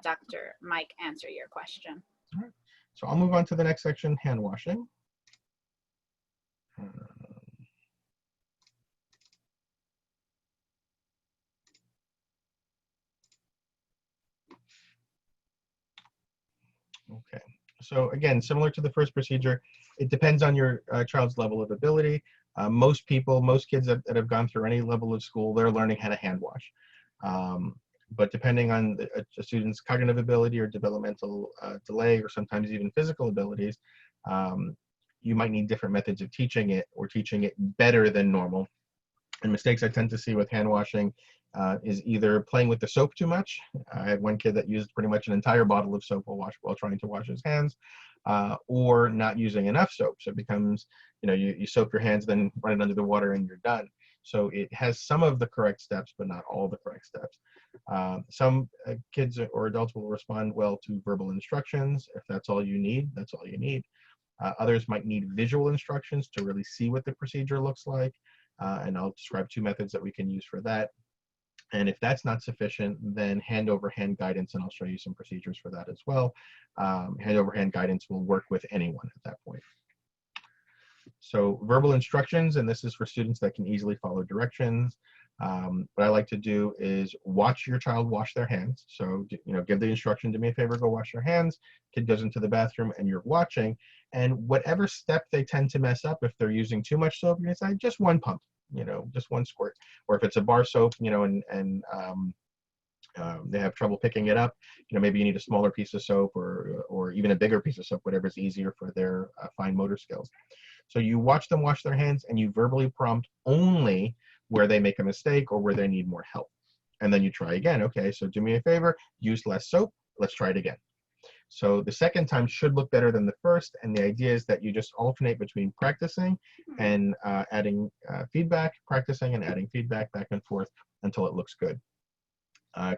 Dr. Mike answer your question. All right. So I'll move on to the next section, hand washing. Okay. So again, similar to the first procedure, it depends on your child's level of ability. Most kids that have gone through any level of school, they're learning how to hand wash. But depending on a student's cognitive ability or developmental delay, or sometimes even physical abilities, you might need different methods of teaching it, or teaching it better than normal. And mistakes I tend to see with hand washing is either playing with the soap too much. I had one kid that used pretty much an entire bottle of soap while trying to wash his hands, or not using enough soap. So it becomes, you soap your hands, then run it under the water, and you're done. So it has some of the correct steps, but not all the correct steps. Some kids or adults will respond well to verbal instructions. If that's all you need, that's all you need. Others might need visual instructions to really see what the procedure looks like. And I'll describe 2 methods that we can use for that. And if that's not sufficient, then hand-over-hand guidance, and I'll show you some procedures for that as well. Hand-over-hand guidance will work with anyone at that point. So verbal instructions, and this is for students that can easily follow directions. What I like to do is watch your child wash their hands. So, give the instruction, do me a favor, go wash your hands. Kid goes into the bathroom and you're watching. And whatever step they tend to mess up, if they're using too much soap, you're gonna say just 1 pump, just 1 squirt. Or if it's a bar soap, and they have trouble picking it up, maybe you need a smaller piece of soap, or even a bigger piece of soap, whatever's easier for their fine motor skills. So you watch them wash their hands, and you verbally prompt only where they make a mistake or where they need more help. And then you try again. Okay, so do me a favor, use less soap. Let's try it again. So the second time should look better than the first. And the idea is that you just alternate between practicing and adding feedback, practicing and adding feedback, back and forth until it looks good.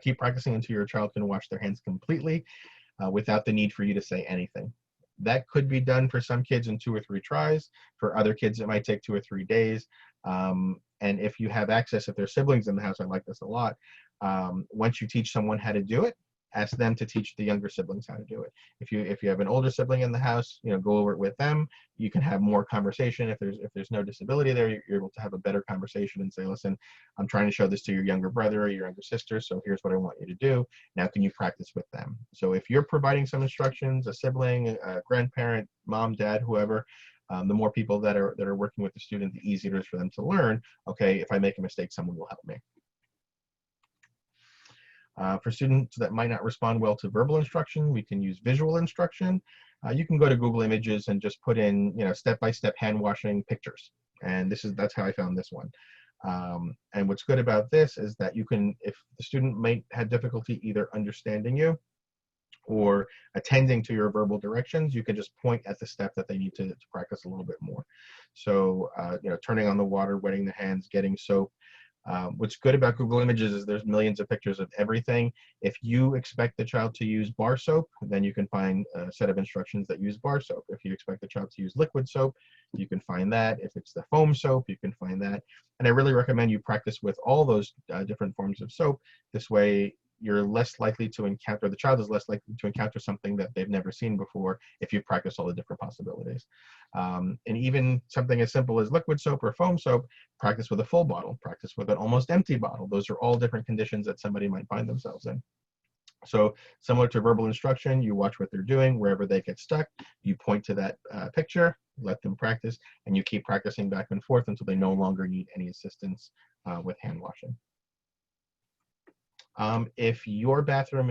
Keep practicing until your child can wash their hands completely without the need for you to say anything. That could be done for some kids in 2 or 3 tries. For other kids, it might take 2 or 3 days. And if you have access, if there's siblings in the house, I like this a lot. Once you teach someone how to do it, ask them to teach the younger siblings how to do it. If you have an older sibling in the house, go over it with them. You can have more conversation. If there's no disability there, you're able to have a better conversation and say, listen, I'm trying to show this to your younger brother or your younger sister, so here's what I want you to do. Now can you practice with them? So if you're providing some instructions, a sibling, a grandparent, mom, dad, whoever, the more people that are working with the student, the easier it is for them to learn, okay, if I make a mistake, someone will help me. For students that might not respond well to verbal instruction, we can use visual instruction. You can go to Google Images and just put in, step-by-step hand washing pictures. And that's how I found this one. And what's good about this is that you can, if the student might have difficulty either understanding you or attending to your verbal directions, you can just point at the step that they need to practice a little bit more. So, turning on the water, wetting the hands, getting soap. What's good about Google Images is there's millions of pictures of everything. If you expect the child to use bar soap, then you can find a set of instructions that use bar soap. If you expect the child to use liquid soap, you can find that. If it's the foam soap, you can find that. And I really recommend you practice with all those different forms of soap. This way, you're less likely to encounter, the child is less likely to encounter something that they've never seen before if you practice all the different possibilities. And even something as simple as liquid soap or foam soap, practice with a full bottle, practice with an almost empty bottle. Those are all different conditions that somebody might find themselves in. So similar to verbal instruction, you watch what they're doing. Wherever they get stuck, you point to that picture, let them practice, and you keep practicing back and forth until they no longer need any assistance with hand washing. If your bathroom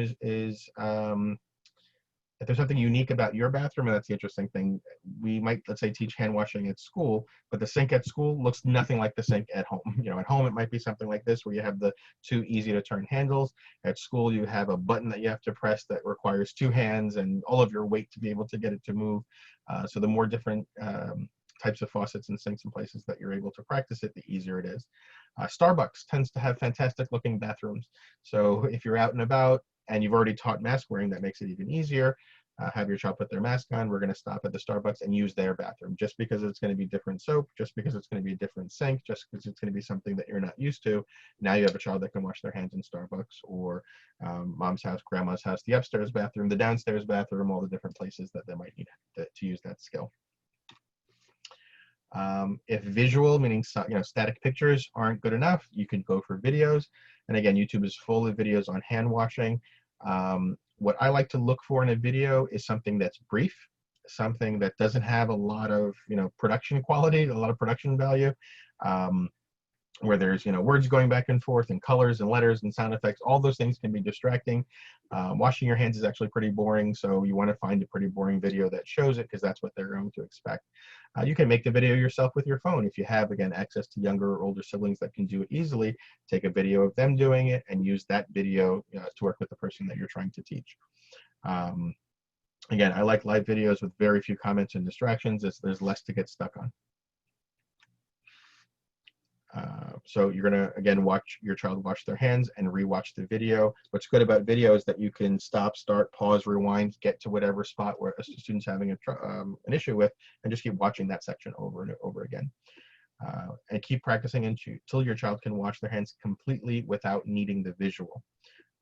if there's something unique about your bathroom, and that's the interesting thing, we might, let's say, teach hand washing at school, but the sink at school looks nothing like the sink at home. You know, at home it might be something like this, where you have the two easy to turn handles. At school you have a button that you have to press that requires two hands and all of your weight to be able to get it to move. So the more different types of faucets and sinks and places that you're able to practice it, the easier it is. Starbucks tends to have fantastic looking bathrooms. So if you're out and about and you've already taught mask wearing, that makes it even easier. Have your child put their mask on. We're going to stop at the Starbucks and use their bathroom. Just because it's going to be different soap, just because it's going to be a different sink, just because it's going to be something that you're not used to, now you have a child that can wash their hands in Starbucks or mom's house, grandma's house, the upstairs bathroom, the downstairs bathroom, all the different places that they might need to use that skill. If visual, meaning static pictures, aren't good enough, you can go for videos. And again, YouTube is full of videos on hand washing. What I like to look for in a video is something that's brief, something that doesn't have a lot of production quality, a lot of production value, where there's words going back and forth and colors and letters and sound effects. All those things can be distracting. Washing your hands is actually pretty boring, so you want to find a pretty boring video that shows it, because that's what they're going to expect. You can make the video yourself with your phone if you have, again, access to younger or older siblings that can do it easily. Take a video of them doing it and use that video to work with the person that you're trying to teach. Again, I like live videos with very few comments and distractions. There's less to get stuck on. So you're going to, again, watch your child wash their hands and rewatch the video. What's good about video is that you can stop, start, pause, rewind, get to whatever spot where a student's having an issue with, and just keep watching that section over and over again. And keep practicing until your child can wash their hands completely without needing the visual.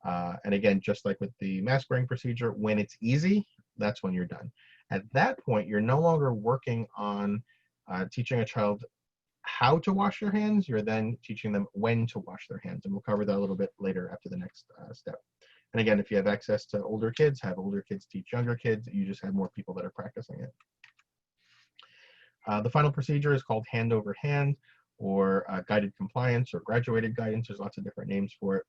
And again, just like with the mask wearing procedure, when it's easy, that's when you're done. At that point, you're no longer working on teaching a child how to wash their hands. You're then teaching them when to wash their hands, and we'll cover that a little bit later after the next step. And again, if you have access to older kids, have older kids teach younger kids. You just have more people that are practicing it. The final procedure is called hand over hand, or guided compliance, or graduated guidance. There's lots of different names for it.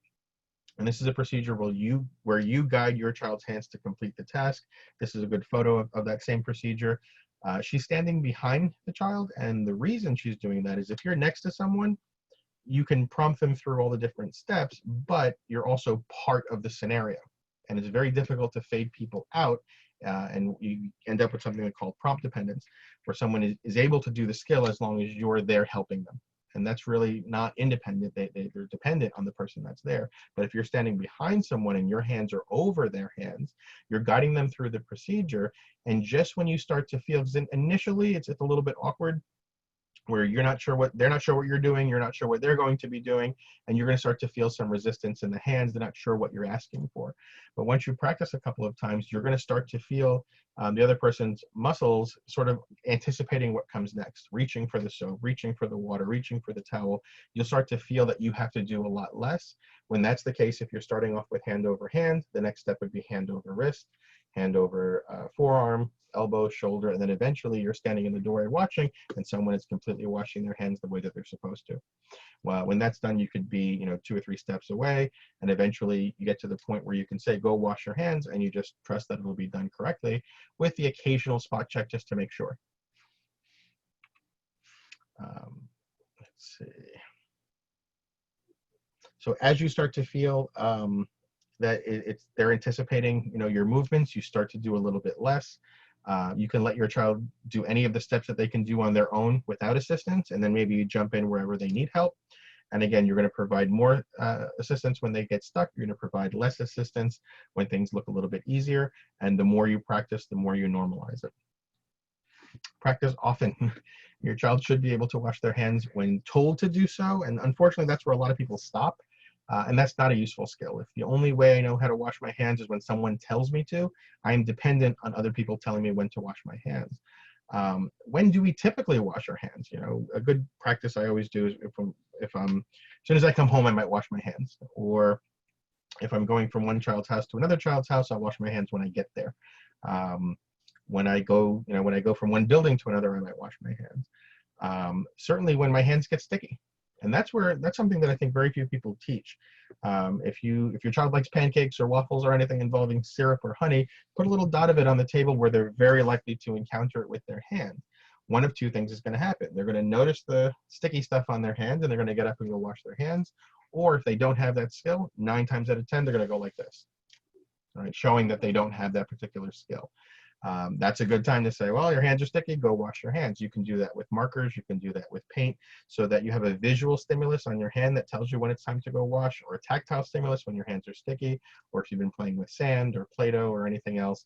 And this is a procedure where you guide your child's hands to complete the task. This is a good photo of that same procedure. She's standing behind the child, and the reason she's doing that is if you're next to someone, you can prompt them through all the different steps, but you're also part of the scenario. And it's very difficult to fade people out, and you end up with something called prompt dependence, where someone is able to do the skill as long as you're there helping them. And that's really not independent. They're dependent on the person that's there. But if you're standing behind someone and your hands are over their hands, you're guiding them through the procedure. And just when you start to feel, because initially it's a little bit awkward, where they're not sure what you're doing, you're not sure what they're going to be doing, and you're going to start to feel some resistance in the hands. They're not sure what you're asking for. But once you practice a couple of times, you're going to start to feel the other person's muscles sort of anticipating what comes next, reaching for the soap, reaching for the water, reaching for the towel. You'll start to feel that you have to do a lot less. When that's the case, if you're starting off with hand over hand, the next step would be hand over wrist, hand over forearm, elbow, shoulder, and then eventually you're standing in the doorway watching, and someone is completely washing their hands the way that they're supposed to. Well, when that's done, you could be 2 or 3 steps away, and eventually you get to the point where you can say, go wash your hands, and you just trust that it will be done correctly, with the occasional spot check just to make sure. Let's see. So as you start to feel that they're anticipating your movements, you start to do a little bit less. You can let your child do any of the steps that they can do on their own without assistance, and then maybe you jump in wherever they need help. And again, you're going to provide more assistance when they get stuck. You're going to provide less assistance when things look a little bit easier. And the more you practice, the more you normalize it. Practice often. Your child should be able to wash their hands when told to do so. And unfortunately, that's where a lot of people stop. And that's not a useful skill. If the only way I know how to wash my hands is when someone tells me to, I'm dependent on other people telling me when to wash my hands. When do we typically wash our hands? A good practice I always do is as soon as I come home, I might wash my hands. Or If I'm going from one child's house to another child's house, I'll wash my hands when I get there. When I go, when I go from one building to another, I might wash my hands. Certainly when my hands get sticky. And that's something that I think very few people teach. If your child likes pancakes or waffles or anything involving syrup or honey, put a little dot of it on the table where they're very likely to encounter it with their hand. One of two things is going to happen. They're going to notice the sticky stuff on their hands and they're going to get up and go wash their hands. Or if they don't have that skill, 9 times out of 10, they're going to go like this, all right, showing that they don't have that particular skill. That's a good time to say, well, your hands are sticky, go wash your hands. You can do that with markers, you can do that with paint, so that you have a visual stimulus on your hand that tells you when it's time to go wash, or a tactile stimulus when your hands are sticky, or if you've been playing with sand or Play-Doh or anything else.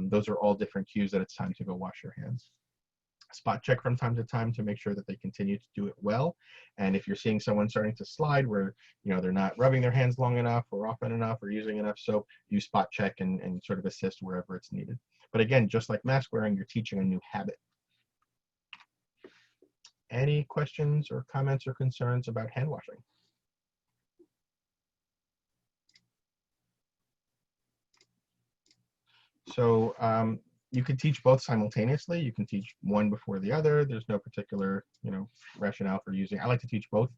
Those are all different cues that it's time to go wash your hands. Spot check from time to time to make sure that they continue to do it well. And if you're seeing someone starting to slide where they're not rubbing their hands long enough or often enough or using enough soap, you spot check and sort of assist wherever it's needed. But again, just like mask wearing, you're teaching a new habit. Any questions or comments or concerns about hand washing? So you can teach both simultaneously. You can teach one before the other. There's no particular, rationale for using. I like to teach both,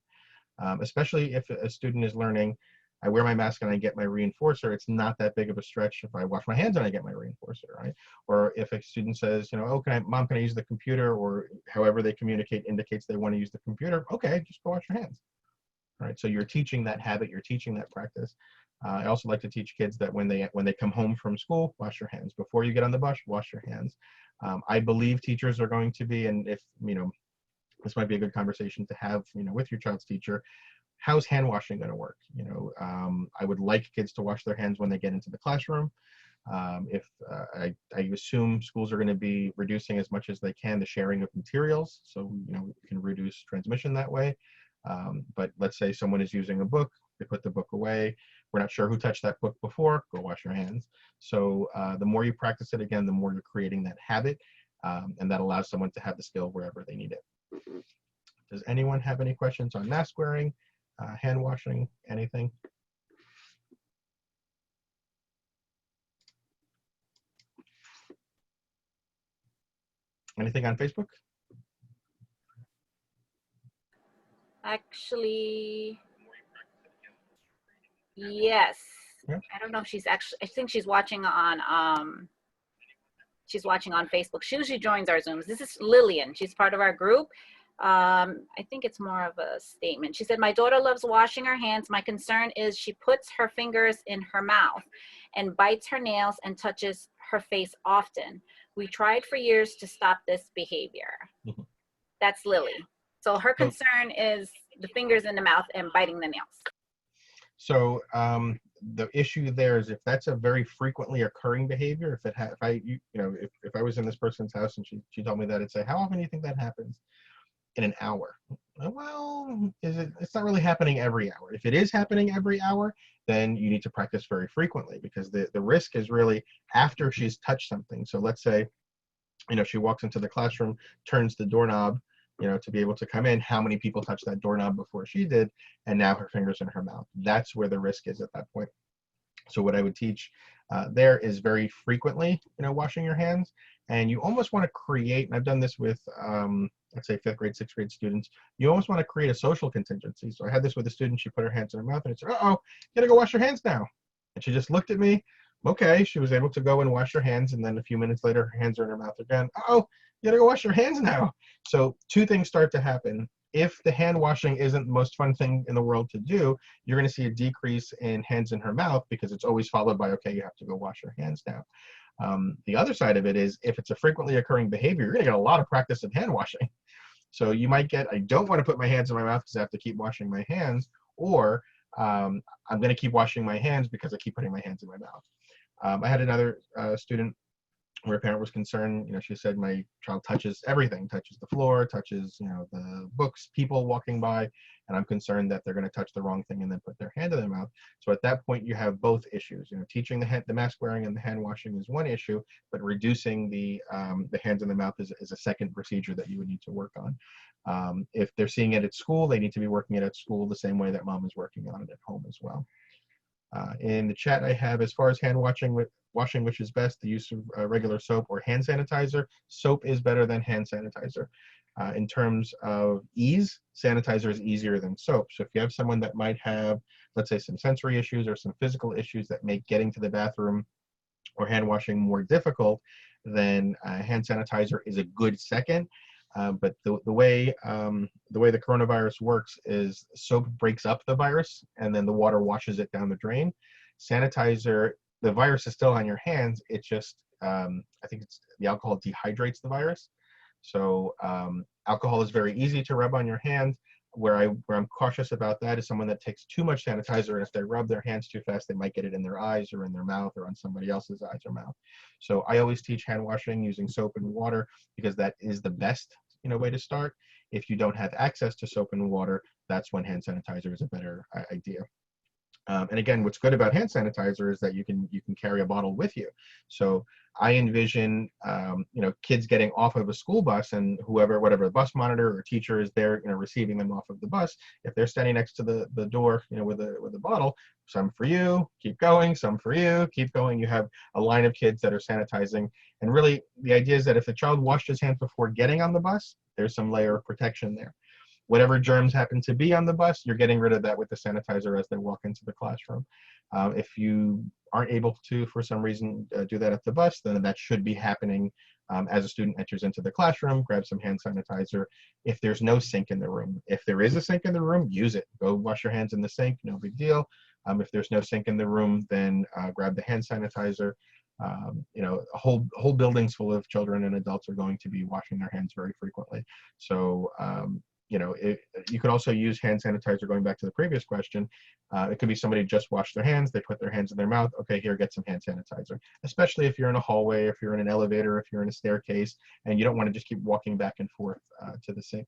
especially if a student is learning, I wear my mask and I get my reinforcer. It's not that big of a stretch if I wash my hands and I get my reinforcer, right? Or if a student says, oh, Mom, can I use the computer? Or however they communicate indicates they want to use the computer. Okay, just go wash your hands. All right, so you're teaching that habit, you're teaching that practice. I also like to teach kids that when they come home from school, wash your hands. Before you get on the bus, wash your hands. I believe teachers are going to be, and if, this might be a good conversation to have, with your child's teacher, how's hand washing going to work? I would like kids to wash their hands when they get into the classroom. I assume schools are going to be reducing as much as they can the sharing of materials, so we can reduce transmission that way. But let's say someone is using a book, they put the book away, we're not sure who touched that book before, go wash your hands. So the more you practice it, again, the more you're creating that habit, and that allows someone to have the skill wherever they need it. Does anyone have any questions on mask wearing, hand washing, anything? Anything on Facebook? Actually, yes. Yeah. I don't know if she's actually, I think she's watching on Facebook. She usually joins our Zooms. This is Lillian. She's part of our group. I think it's more of a statement. She said, my daughter loves washing her hands. My concern is she puts her fingers in her mouth and bites her nails and touches her face often. We tried for years to stop this behavior. Mm-hmm. That's Lily. So her concern is the fingers in the mouth and biting the nails. So the issue there is if that's a very frequently occurring behavior, if I was in this person's house and she told me that, I'd say, how often do you think that happens? In an hour. Well, it's not really happening every hour. If it is happening every hour, then you need to practice very frequently, because the risk is really after she's touched something. So let's say, she walks into the classroom, turns the doorknob, to be able to come in, how many people touched that doorknob before she did, and now her finger's in her mouth. That's where the risk is at that point. So what I would teach there is very frequently, washing your hands, and you almost want to create, and I've done this with, let's say 5th grade, 6th grade students, you almost want to create a social contingency. So I had this with a student, she put her hands in her mouth and I said, uh-oh, you gotta go wash your hands now. And she just looked at me, okay, she was able to go and wash her hands, and then a few minutes later, her hands are in her mouth again. Uh-oh, you gotta go wash your hands now. So 2 things start to happen. If the hand washing isn't the most fun thing in the world to do, you're going to see a decrease in hands in her mouth, because it's always followed by, okay, you have to go wash your hands now. The other side of it is, if it's a frequently occurring behavior, you're going to get a lot of practice in hand washing. So you might get, I don't want to put my hands in my mouth because I have to keep washing my hands, or I'm going to keep washing my hands because I keep putting my hands in my mouth. I had another student where a parent was concerned. She said, my child touches everything, touches the floor, touches, the books, people walking by, and I'm concerned that they're going to touch the wrong thing and then put their hand in their mouth. So at that point, you have both issues. Teaching the mask wearing and the hand washing is one issue, but reducing the hands in the mouth is a second procedure that you would need to work on. If they're seeing it at school, they need to be working it at school the same way that mom is working on it at home as well. In the chat I have, as far as hand washing, which is best, the use of regular soap or hand sanitizer. Soap is better than hand sanitizer. In terms of ease, sanitizer is easier than soap. So if you have someone that might have, let's say, some sensory issues or some physical issues that make getting to the bathroom or hand washing more difficult, then hand sanitizer is a good second. But the way the coronavirus works is soap breaks up the virus and then the water washes it down the drain. Sanitizer, the virus is still on your hands. It just, I think it's the alcohol dehydrates the virus. So alcohol is very easy to rub on your hands. Where I'm cautious about that is someone that takes too much sanitizer, and if they rub their hands too fast, they might get it in their eyes or in their mouth or on somebody else's eyes or mouth. So I always teach hand washing using soap and water because that is the best way to start. If you don't have access to soap and water, that's when hand sanitizer is a better idea. And again, what's good about hand sanitizer is that you can carry a bottle with you. So I envision, kids getting off of a school bus and whatever the bus monitor or teacher is there, receiving them off of the bus. If they're standing next to the door, with a bottle, some for you, keep going, some for you, keep going. You have a line of kids that are sanitizing. And really, the idea is that if the child washed his hands before getting on the bus, there's some layer of protection there. Whatever germs happen to be on the bus, you're getting rid of that with the sanitizer as they walk into the classroom. If you aren't able to, for some reason, do that at the bus, then that should be happening as a student enters into the classroom. Grab some hand sanitizer. If there's no sink in the room, if there is a sink in the room, use it. Go wash your hands in the sink, no big deal. If there's no sink in the room, then grab the hand sanitizer. Whole buildings full of children and adults are going to be washing their hands very frequently. So you could also use hand sanitizer, going back to the previous question. It could be somebody just washed their hands, they put their hands in their mouth, okay, here, get some hand sanitizer. Especially if you're in a hallway, if you're in an elevator, if you're in a staircase, and you don't want to just keep walking back and forth to the sink.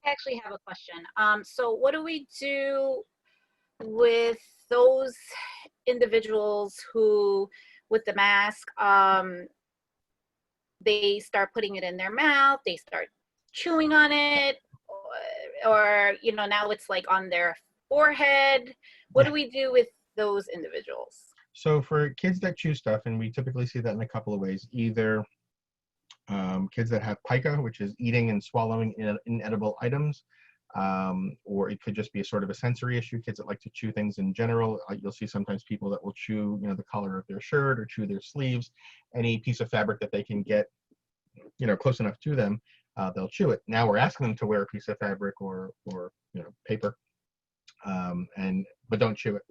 I actually have a question. So what do we do with those individuals who, with the mask, they start putting it in their mouth, they start chewing on it, or now it's like on their forehead? What do we do with those individuals? So for kids that chew stuff, and we typically see that in a couple of ways, either kids that have pica, which is eating and swallowing inedible items, or it could just be a sort of a sensory issue. Kids that like to chew things in general, you'll see sometimes people that will chew the collar of their shirt or chew their sleeves, any piece of fabric that they can get close enough to them. They'll chew it. Now we're asking them to wear a piece of fabric or paper, but don't chew it.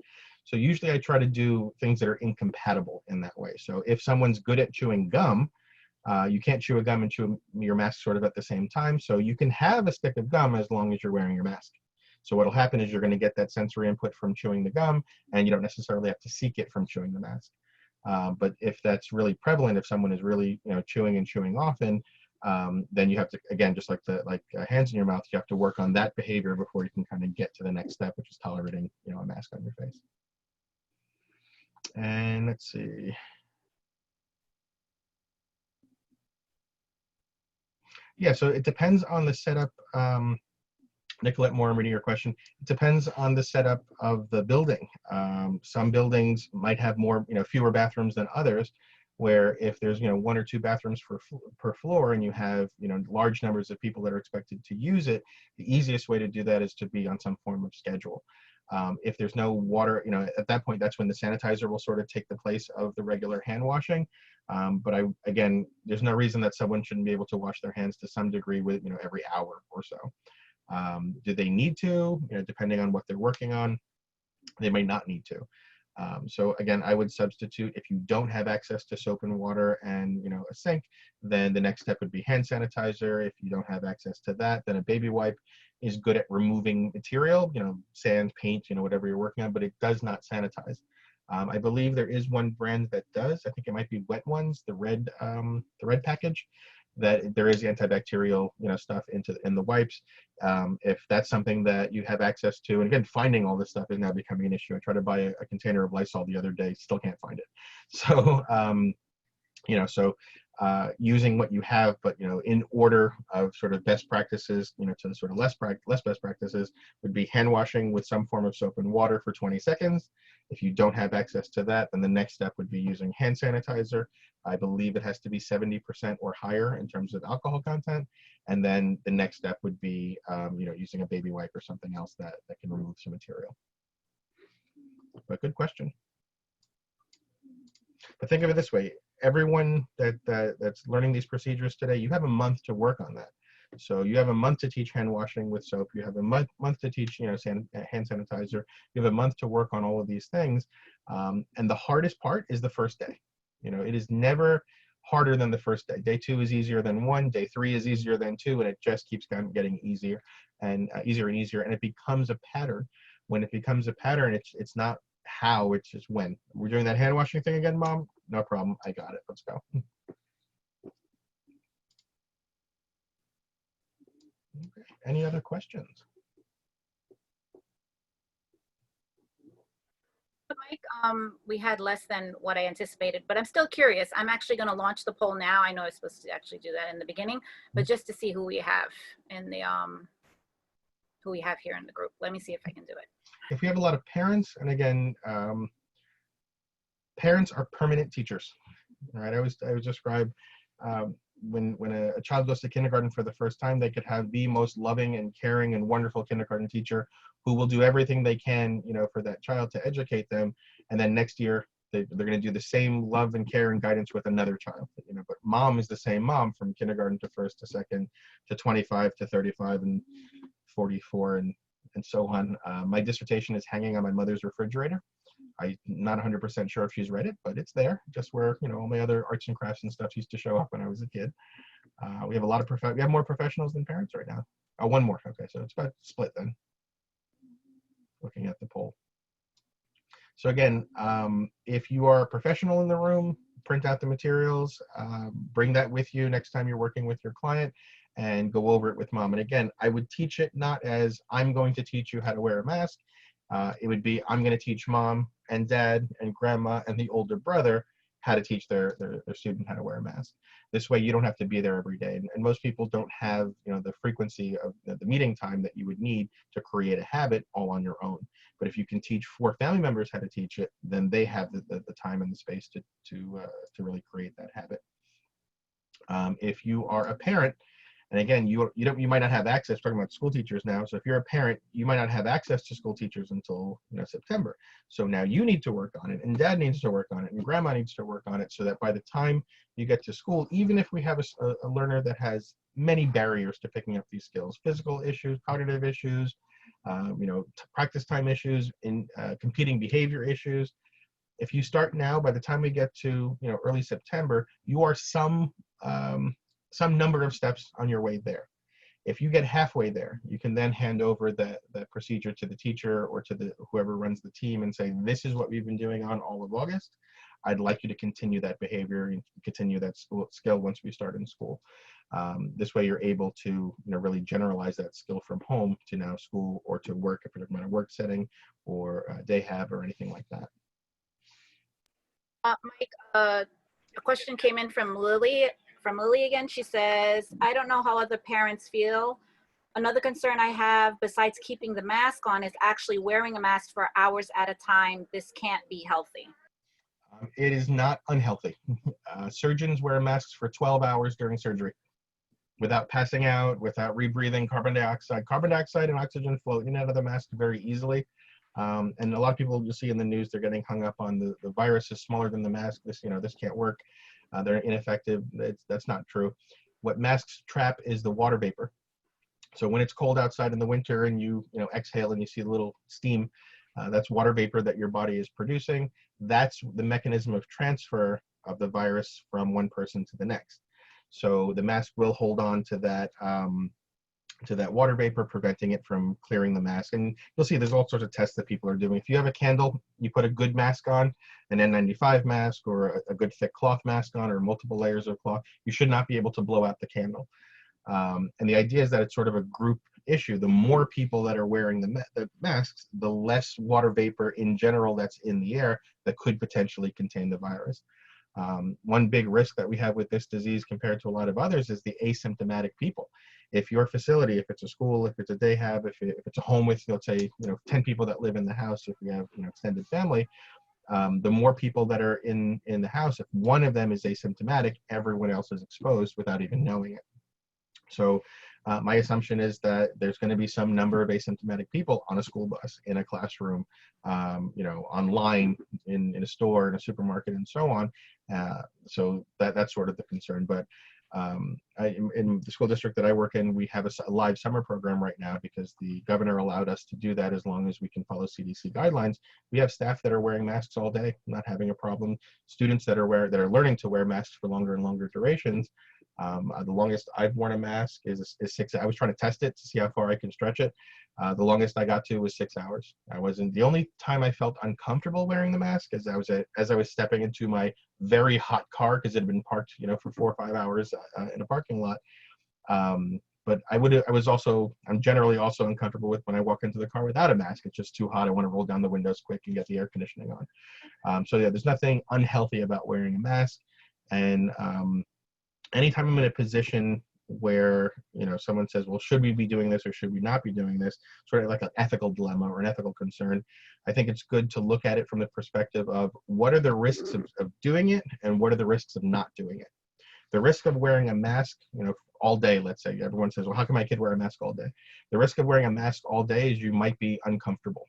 So usually I try to do things that are incompatible in that way. So if someone's good at chewing gum, you can't chew a gum and chew your mask sort of at the same time. So you can have a stick of gum as long as you're wearing your mask. So what'll happen is you're going to get that sensory input from chewing the gum, and you don't necessarily have to seek it from chewing the mask. But if that's really prevalent, if someone is really chewing and chewing often, then you have to, again, just like hands in your mouth, you have to work on that behavior before you can kind of get to the next step, which is tolerating a mask on your face. And let's see. Yeah, so it depends on the setup. Nicolette Moore, I'm reading your question. It depends on the setup of the building. Some buildings might have fewer bathrooms than others, where if there's one or two bathrooms per floor and you have large numbers of people that are expected to use it, the easiest way to do that is to be on some form of schedule. If there's no water, at that point, that's when the sanitizer will sort of take the place of the regular hand washing. But again, there's no reason that someone shouldn't be able to wash their hands to some degree with every hour or so. Do they need to? Depending on what they're working on, they may not need to. So again, I would substitute, if you don't have access to soap and water and a sink, then the next step would be hand sanitizer. If you don't have access to that, then a baby wipe is good at removing material, sand, paint, whatever you're working on, but it does not sanitize. I believe there is one brand that does. I think it might be Wet Ones, the red package, that there is antibacterial stuff in the wipes. If that's something that you have access to, and again, finding all this stuff is now becoming an issue. I tried to buy a container of Lysol the other day, still can't find it. So using what you have, but in order of sort of best practices, to the sort of less best practices would be hand washing with some form of soap and water for 20 seconds. If you don't have access to that, then the next step would be using hand sanitizer. I believe it has to be 70% or higher in terms of alcohol content. And then the next step would be, using a baby wipe or something else that can remove some material. But good question. But think of it this way. Everyone that's learning these procedures today, you have a month to work on that. So you have a month to teach hand washing with soap. You have a month to teach, hand sanitizer. You have a month to work on all of these things. And the hardest part is the first day. It is never harder than the first day. Day 2 is easier than 1. Day 3 is easier than 2, and it just keeps getting easier and easier. And it becomes a pattern. When it becomes a pattern, it's not how, it's just when. We're doing that hand washing thing again, Mom? No problem. I got it. Let's go. Okay. Any other questions? Mike, we had less than what I anticipated, but I'm still curious. I'm actually going to launch the poll now. I know I was supposed to actually do that in the beginning, but just to see who we have in the who we have here in the group. Let me see if I can do it. If we have a lot of parents, and again, parents are permanent teachers. All right, I always describe when a child goes to kindergarten for the first time, they could have the most loving and caring and wonderful kindergarten teacher who will do everything they can, for that child to educate them. And then next year, they're going to do the same love and care and guidance with another child. But mom is the same mom from kindergarten to first to second to 25 to 35 and 44 and so on. My dissertation is hanging on my mother's refrigerator. I'm not 100% sure if she's read it, but it's there, just where all my other arts and crafts and stuff used to show up when I was a kid. We have a lot of we have more professionals than parents right now. Oh, one more. Okay, so it's about split then. Looking at the poll. So again, if you are a professional in the room, print out the materials, bring that with you next time you're working with your client, and go over it with mom. And again, I would teach it not as I'm going to teach you how to wear a mask. It would be I'm going to teach mom and dad and grandma and the older brother how to teach their student how to wear a mask. This way you don't have to be there every day. And most people don't have the frequency of the meeting time that you would need to create a habit all on your own. But if you can teach 4 family members how to teach it, then they have the time and the space to really create that habit. If you are a parent, and again, you might not have access, talking about school teachers now. So if you're a parent, you might not have access to school teachers until September. So now you need to work on it, and dad needs to work on it, and grandma needs to work on it, so that by the time you get to school, even if we have a learner that has many barriers to picking up these skills, physical issues, cognitive issues, practice time issues, in competing behavior issues, if you start now, by the time we get to early September, you are some number of steps on your way there. If you get halfway there, you can then hand over the procedure to the teacher or to whoever runs the team and say, this is what we've been doing on all of August. I'd like you to continue that behavior and continue that skill once we start in school. This way you're able to really generalize that skill from home to now school or to work, if you're in a work setting or day have or anything like that. Mike, a question came in from Lily. From Lily again, she says, I don't know how other parents feel. Another concern I have, besides keeping the mask on, is actually wearing a mask for hours at a time. This can't be healthy. It is not unhealthy. Surgeons wear masks for 12 hours during surgery without passing out, without rebreathing carbon dioxide. Carbon dioxide and oxygen flow in and out of the mask very easily. And a lot of people you see in the news, they're getting hung up on the virus is smaller than the mask. This can't work. They're ineffective. That's not true. What masks trap is the water vapor. So when it's cold outside in the winter and you exhale and you see a little steam, that's water vapor that your body is producing. That's the mechanism of transfer of the virus from one person to the next. So the mask will hold on to that water vapor, preventing it from clearing the mask. And you'll see there's all sorts of tests that people are doing. If you have a candle, you put a good mask on, an N95 mask or a good thick cloth mask on, or multiple layers of cloth, you should not be able to blow out the candle. And the idea is that it's sort of a group issue. The more people that are wearing the masks, the less water vapor in general that's in the air that could potentially contain the virus. One big risk that we have with this disease compared to a lot of others is the asymptomatic people. If your facility, if it's a school, if it's a day hab, if it's a home with, let's say, 10 people that live in the house, if you have, extended family, the more people that are in the house, if one of them is asymptomatic, everyone else is exposed without even knowing it. So my assumption is that there's going to be some number of asymptomatic people on a school bus, in a classroom, online, in a store, in a supermarket, and so on. So that's sort of the concern. But in the school district that I work in, we have a live summer program right now because the governor allowed us to do that as long as we can follow CDC guidelines. We have staff that are wearing masks all day, not having a problem. Students that are learning to wear masks for longer and longer durations. The longest I've worn a mask is 6. I was trying to test it to see how far I can stretch it. The longest I got to was 6 hours. The only time I felt uncomfortable wearing the mask is as I was stepping into my very hot car, because it had been parked, for 4 or 5 hours in a parking lot. But I'm generally also uncomfortable with when I walk into the car without a mask. It's just too hot. I want to roll down the windows quick and get the air conditioning on. So yeah, there's nothing unhealthy about wearing a mask. And anytime I'm in a position where, someone says, well, should we be doing this or should we not be doing this, sort of like an ethical dilemma or an ethical concern, I think it's good to look at it from the perspective of what are the risks of doing it and what are the risks of not doing it. The risk of wearing a mask, all day, let's say, everyone says, well, how can my kid wear a mask all day? The risk of wearing a mask all day is you might be uncomfortable.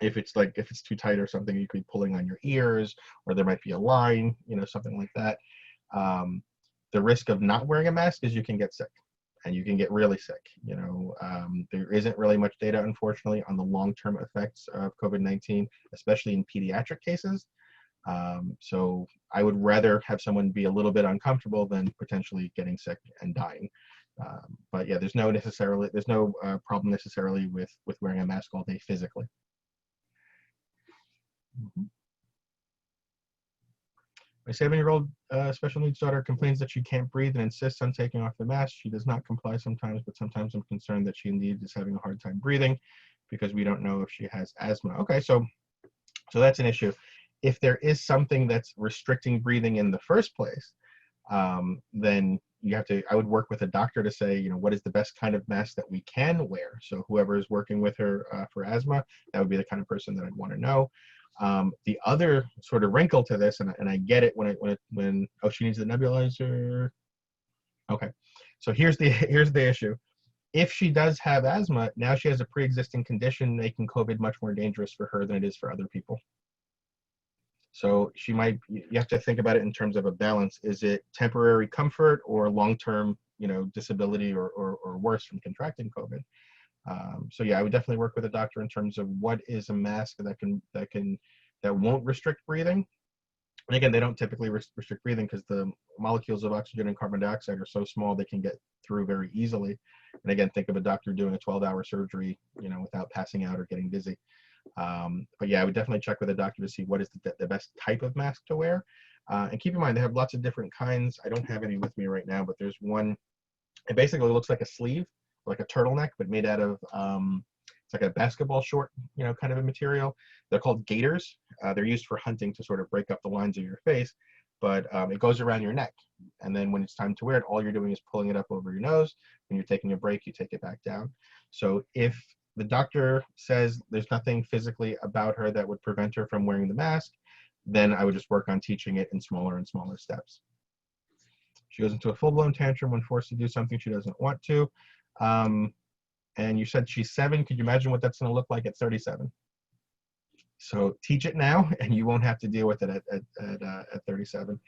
If it's too tight or something, you could be pulling on your ears, or there might be a line, something like that. The risk of not wearing a mask is you can get sick, and you can get really sick. There isn't really much data, unfortunately, on the long-term effects of COVID-19, especially in pediatric cases. So I would rather have someone be a little bit uncomfortable than potentially getting sick and dying. But yeah, there's no problem necessarily with wearing a mask all day physically. Mm-hmm. My 7-year-old special needs daughter complains that she can't breathe and insists on taking off the mask. She does not comply sometimes, but sometimes I'm concerned that she indeed is having a hard time breathing because we don't know if she has asthma. Okay, so that's an issue. If there is something that's restricting breathing in the first place, then I would work with a doctor to say, what is the best kind of mask that we can wear? So whoever is working with her for asthma, that would be the kind of person that I'd want to know. The other sort of wrinkle to this, and I get it when she needs the nebulizer. Okay, so here's the issue. If she does have asthma, now she has a pre-existing condition making COVID much more dangerous for her than it is for other people. So you have to think about it in terms of a balance. Is it temporary comfort or long-term, disability or worse from contracting COVID? So yeah, I would definitely work with a doctor in terms of what is a mask that won't restrict breathing. And again, they don't typically restrict breathing because the molecules of oxygen and carbon dioxide are so small they can get through very easily. And again, think of a doctor doing a 12-hour surgery, without passing out or getting dizzy. But yeah, I would definitely check with a doctor to see what is the best type of mask to wear. And keep in mind, they have lots of different kinds. I don't have any with me right now, but there's one. It basically looks like a sleeve, like a turtleneck, but made out of it's like a basketball short, kind of a material. They're called gaiters. They're used for hunting to sort of break up the lines of your face, but it goes around your neck. And then when it's time to wear it, all you're doing is pulling it up over your nose. When you're taking a break, you take it back down. So if the doctor says there's nothing physically about her that would prevent her from wearing the mask, then I would just work on teaching it in smaller and smaller steps. She goes into a full-blown tantrum when forced to do something she doesn't want to. And you said she's 7. Could you imagine what that's going to look like at 37? So teach it now, and you won't have to deal with it at 37.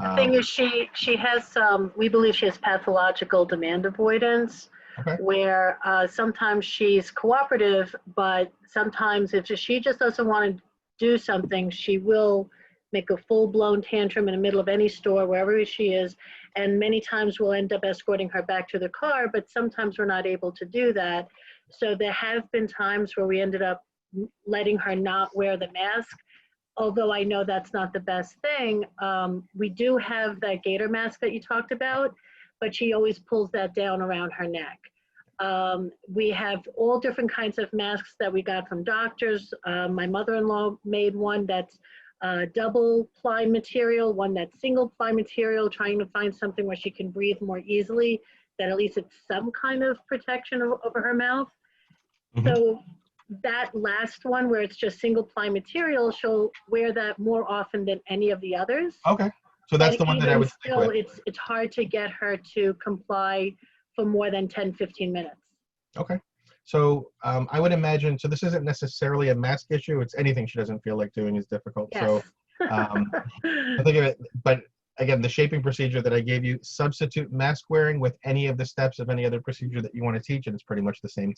The thing is, she has we believe she has pathological demand avoidance, okay. Where sometimes she's cooperative, but sometimes if she just doesn't want to do something, she will make a full-blown tantrum in the middle of any store, wherever she is, and many times we'll end up escorting her back to the car, but sometimes we're not able to do that. So there have been times where we ended up letting her not wear the mask, although I know that's not the best thing. We do have that gaiter mask that you talked about, but she always pulls that down around her neck. We have all different kinds of masks that we got from doctors. My mother-in-law made one that's double ply material, one that's single ply material, trying to find something where she can breathe more easily, that at least it's some kind of protection over her mouth. Mhm. So that last one where it's just single ply material, she'll wear that more often than any of the others. Okay. So that's And the one that I even would stick still, with. it's hard to get her to comply for more than 10, 15 minutes. Okay. So I would imagine, so this isn't necessarily a mask issue. It's anything she doesn't feel like doing is difficult. Yes. So I think of it, but again, the shaping procedure that I gave you, substitute mask wearing with any of the steps of any other procedure that you want to teach, and it's pretty much the same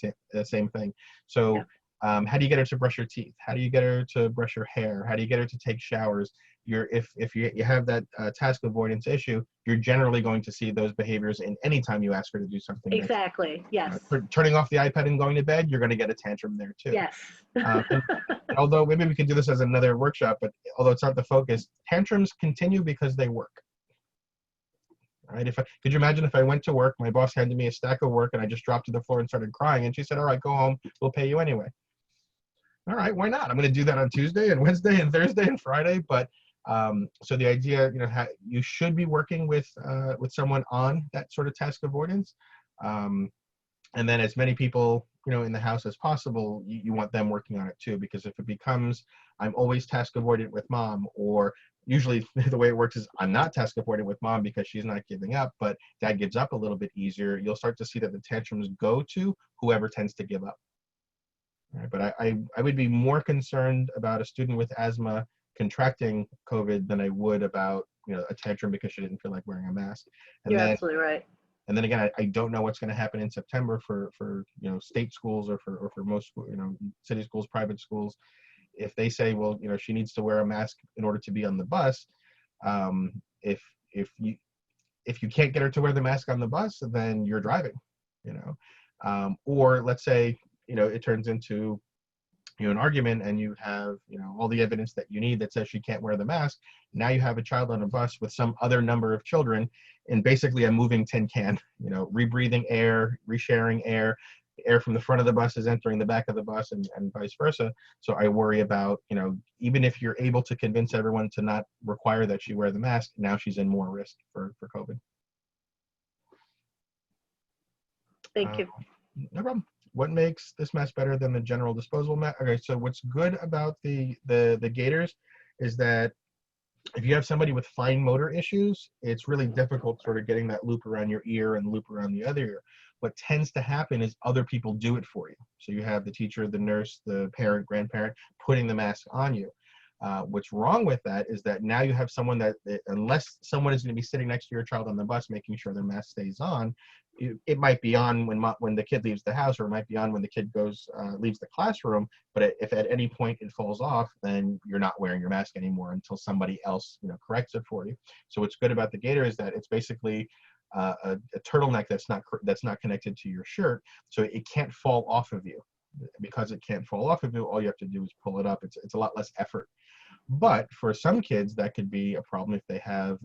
thing. So how do you get her to brush her teeth? How do you get her to brush her hair? How do you get her to take showers? If you have that task avoidance issue, you're generally going to see those behaviors in any time you ask her to do something. Exactly. Yes. Turning off the iPad and going to bed, you're going to get a tantrum there too. Yes. And although maybe we could do this as another workshop, but although it's not the focus, tantrums continue because they work. All right. Could you imagine if I went to work, my boss handed me a stack of work, and I just dropped to the floor and started crying, and she said, "All right, go home. We'll pay you anyway." All right, why not? I'm going to do that on Tuesday and Wednesday and Thursday and Friday. But so the idea, you should be working with someone on that sort of task avoidance, and then as many people in the house as possible. You want them working on it too, because if it becomes I'm always task avoidant with mom, or usually the way it works is I'm not task avoidant with mom because she's not giving up, but dad gives up a little bit easier. You'll start to see that the tantrums go to whoever tends to give up. Right, but I would be more concerned about a student with asthma contracting COVID than I would about a tantrum because she didn't feel like wearing a mask. And You're then, absolutely right. And then again, I don't know what's going to happen in September for state schools or for most city schools, private schools. If they say, well, she needs to wear a mask in order to be on the bus, if you can't get her to wear the mask on the bus, then you're driving, or let's say it turns into an argument, and you have all the evidence that you need that says she can't wear the mask. Now you have a child on a bus with some other number of children in basically a moving tin can, rebreathing air, resharing air. Air from the front of the bus is entering the back of the bus, and vice versa. So I worry about even if you're able to convince everyone to not require that she wear the mask, now she's in more risk for COVID. Thank you. No problem. What makes this mask better than the general disposable mask? Okay, so what's good about the gaiters is that if you have somebody with fine motor issues, it's really difficult sort of getting that loop around your ear and loop around the other ear. What tends to happen is other people do it for you. So you have the teacher, the nurse, the parent, grandparent putting the mask on you. What's wrong with that is that now you have someone that, unless someone is going to be sitting next to your child on the bus making sure their mask stays on, it might be on when the kid leaves the house, or it might be on when the kid leaves the classroom. But if at any point it falls off, then you're not wearing your mask anymore until somebody else corrects it for you. So what's good about the gaiter is that it's basically a turtleneck that's not connected to your shirt, so it can't fall off of you. Because it can't fall off of you, all you have to do is pull it up. It's a lot less effort. But for some kids, that could be a problem if they have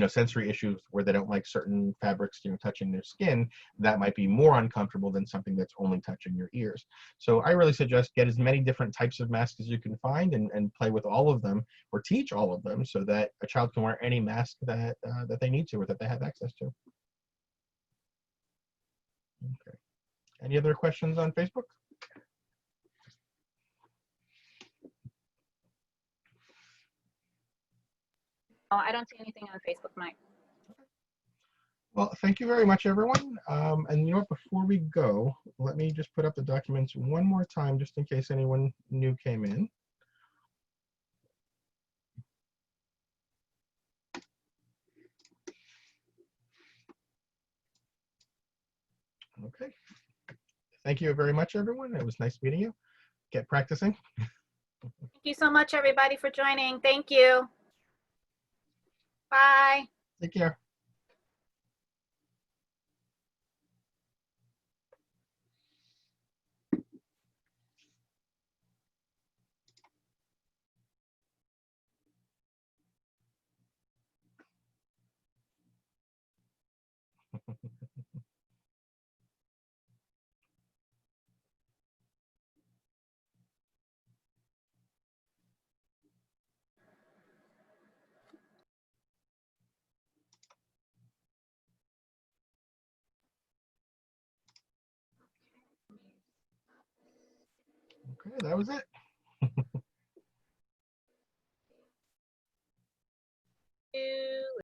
sensory issues where they don't like certain fabrics touching their skin. That might be more uncomfortable than something that's only touching your ears. So I really suggest get as many different types of masks as you can find, and play with all of them, or teach all of them, so that a child can wear any mask that they need to, or that they have access to. Okay. Any other questions on Facebook? Oh, I don't see anything on Facebook, Mike. Well, thank you very much, everyone. And you know what, before we go, let me just put up the documents one more time, just in case anyone new came in. Okay. Thank you very much, everyone. It was nice meeting you. Get practicing. Thank you so much, everybody, for joining. Thank you. Bye. Take care. Okay, that was it. You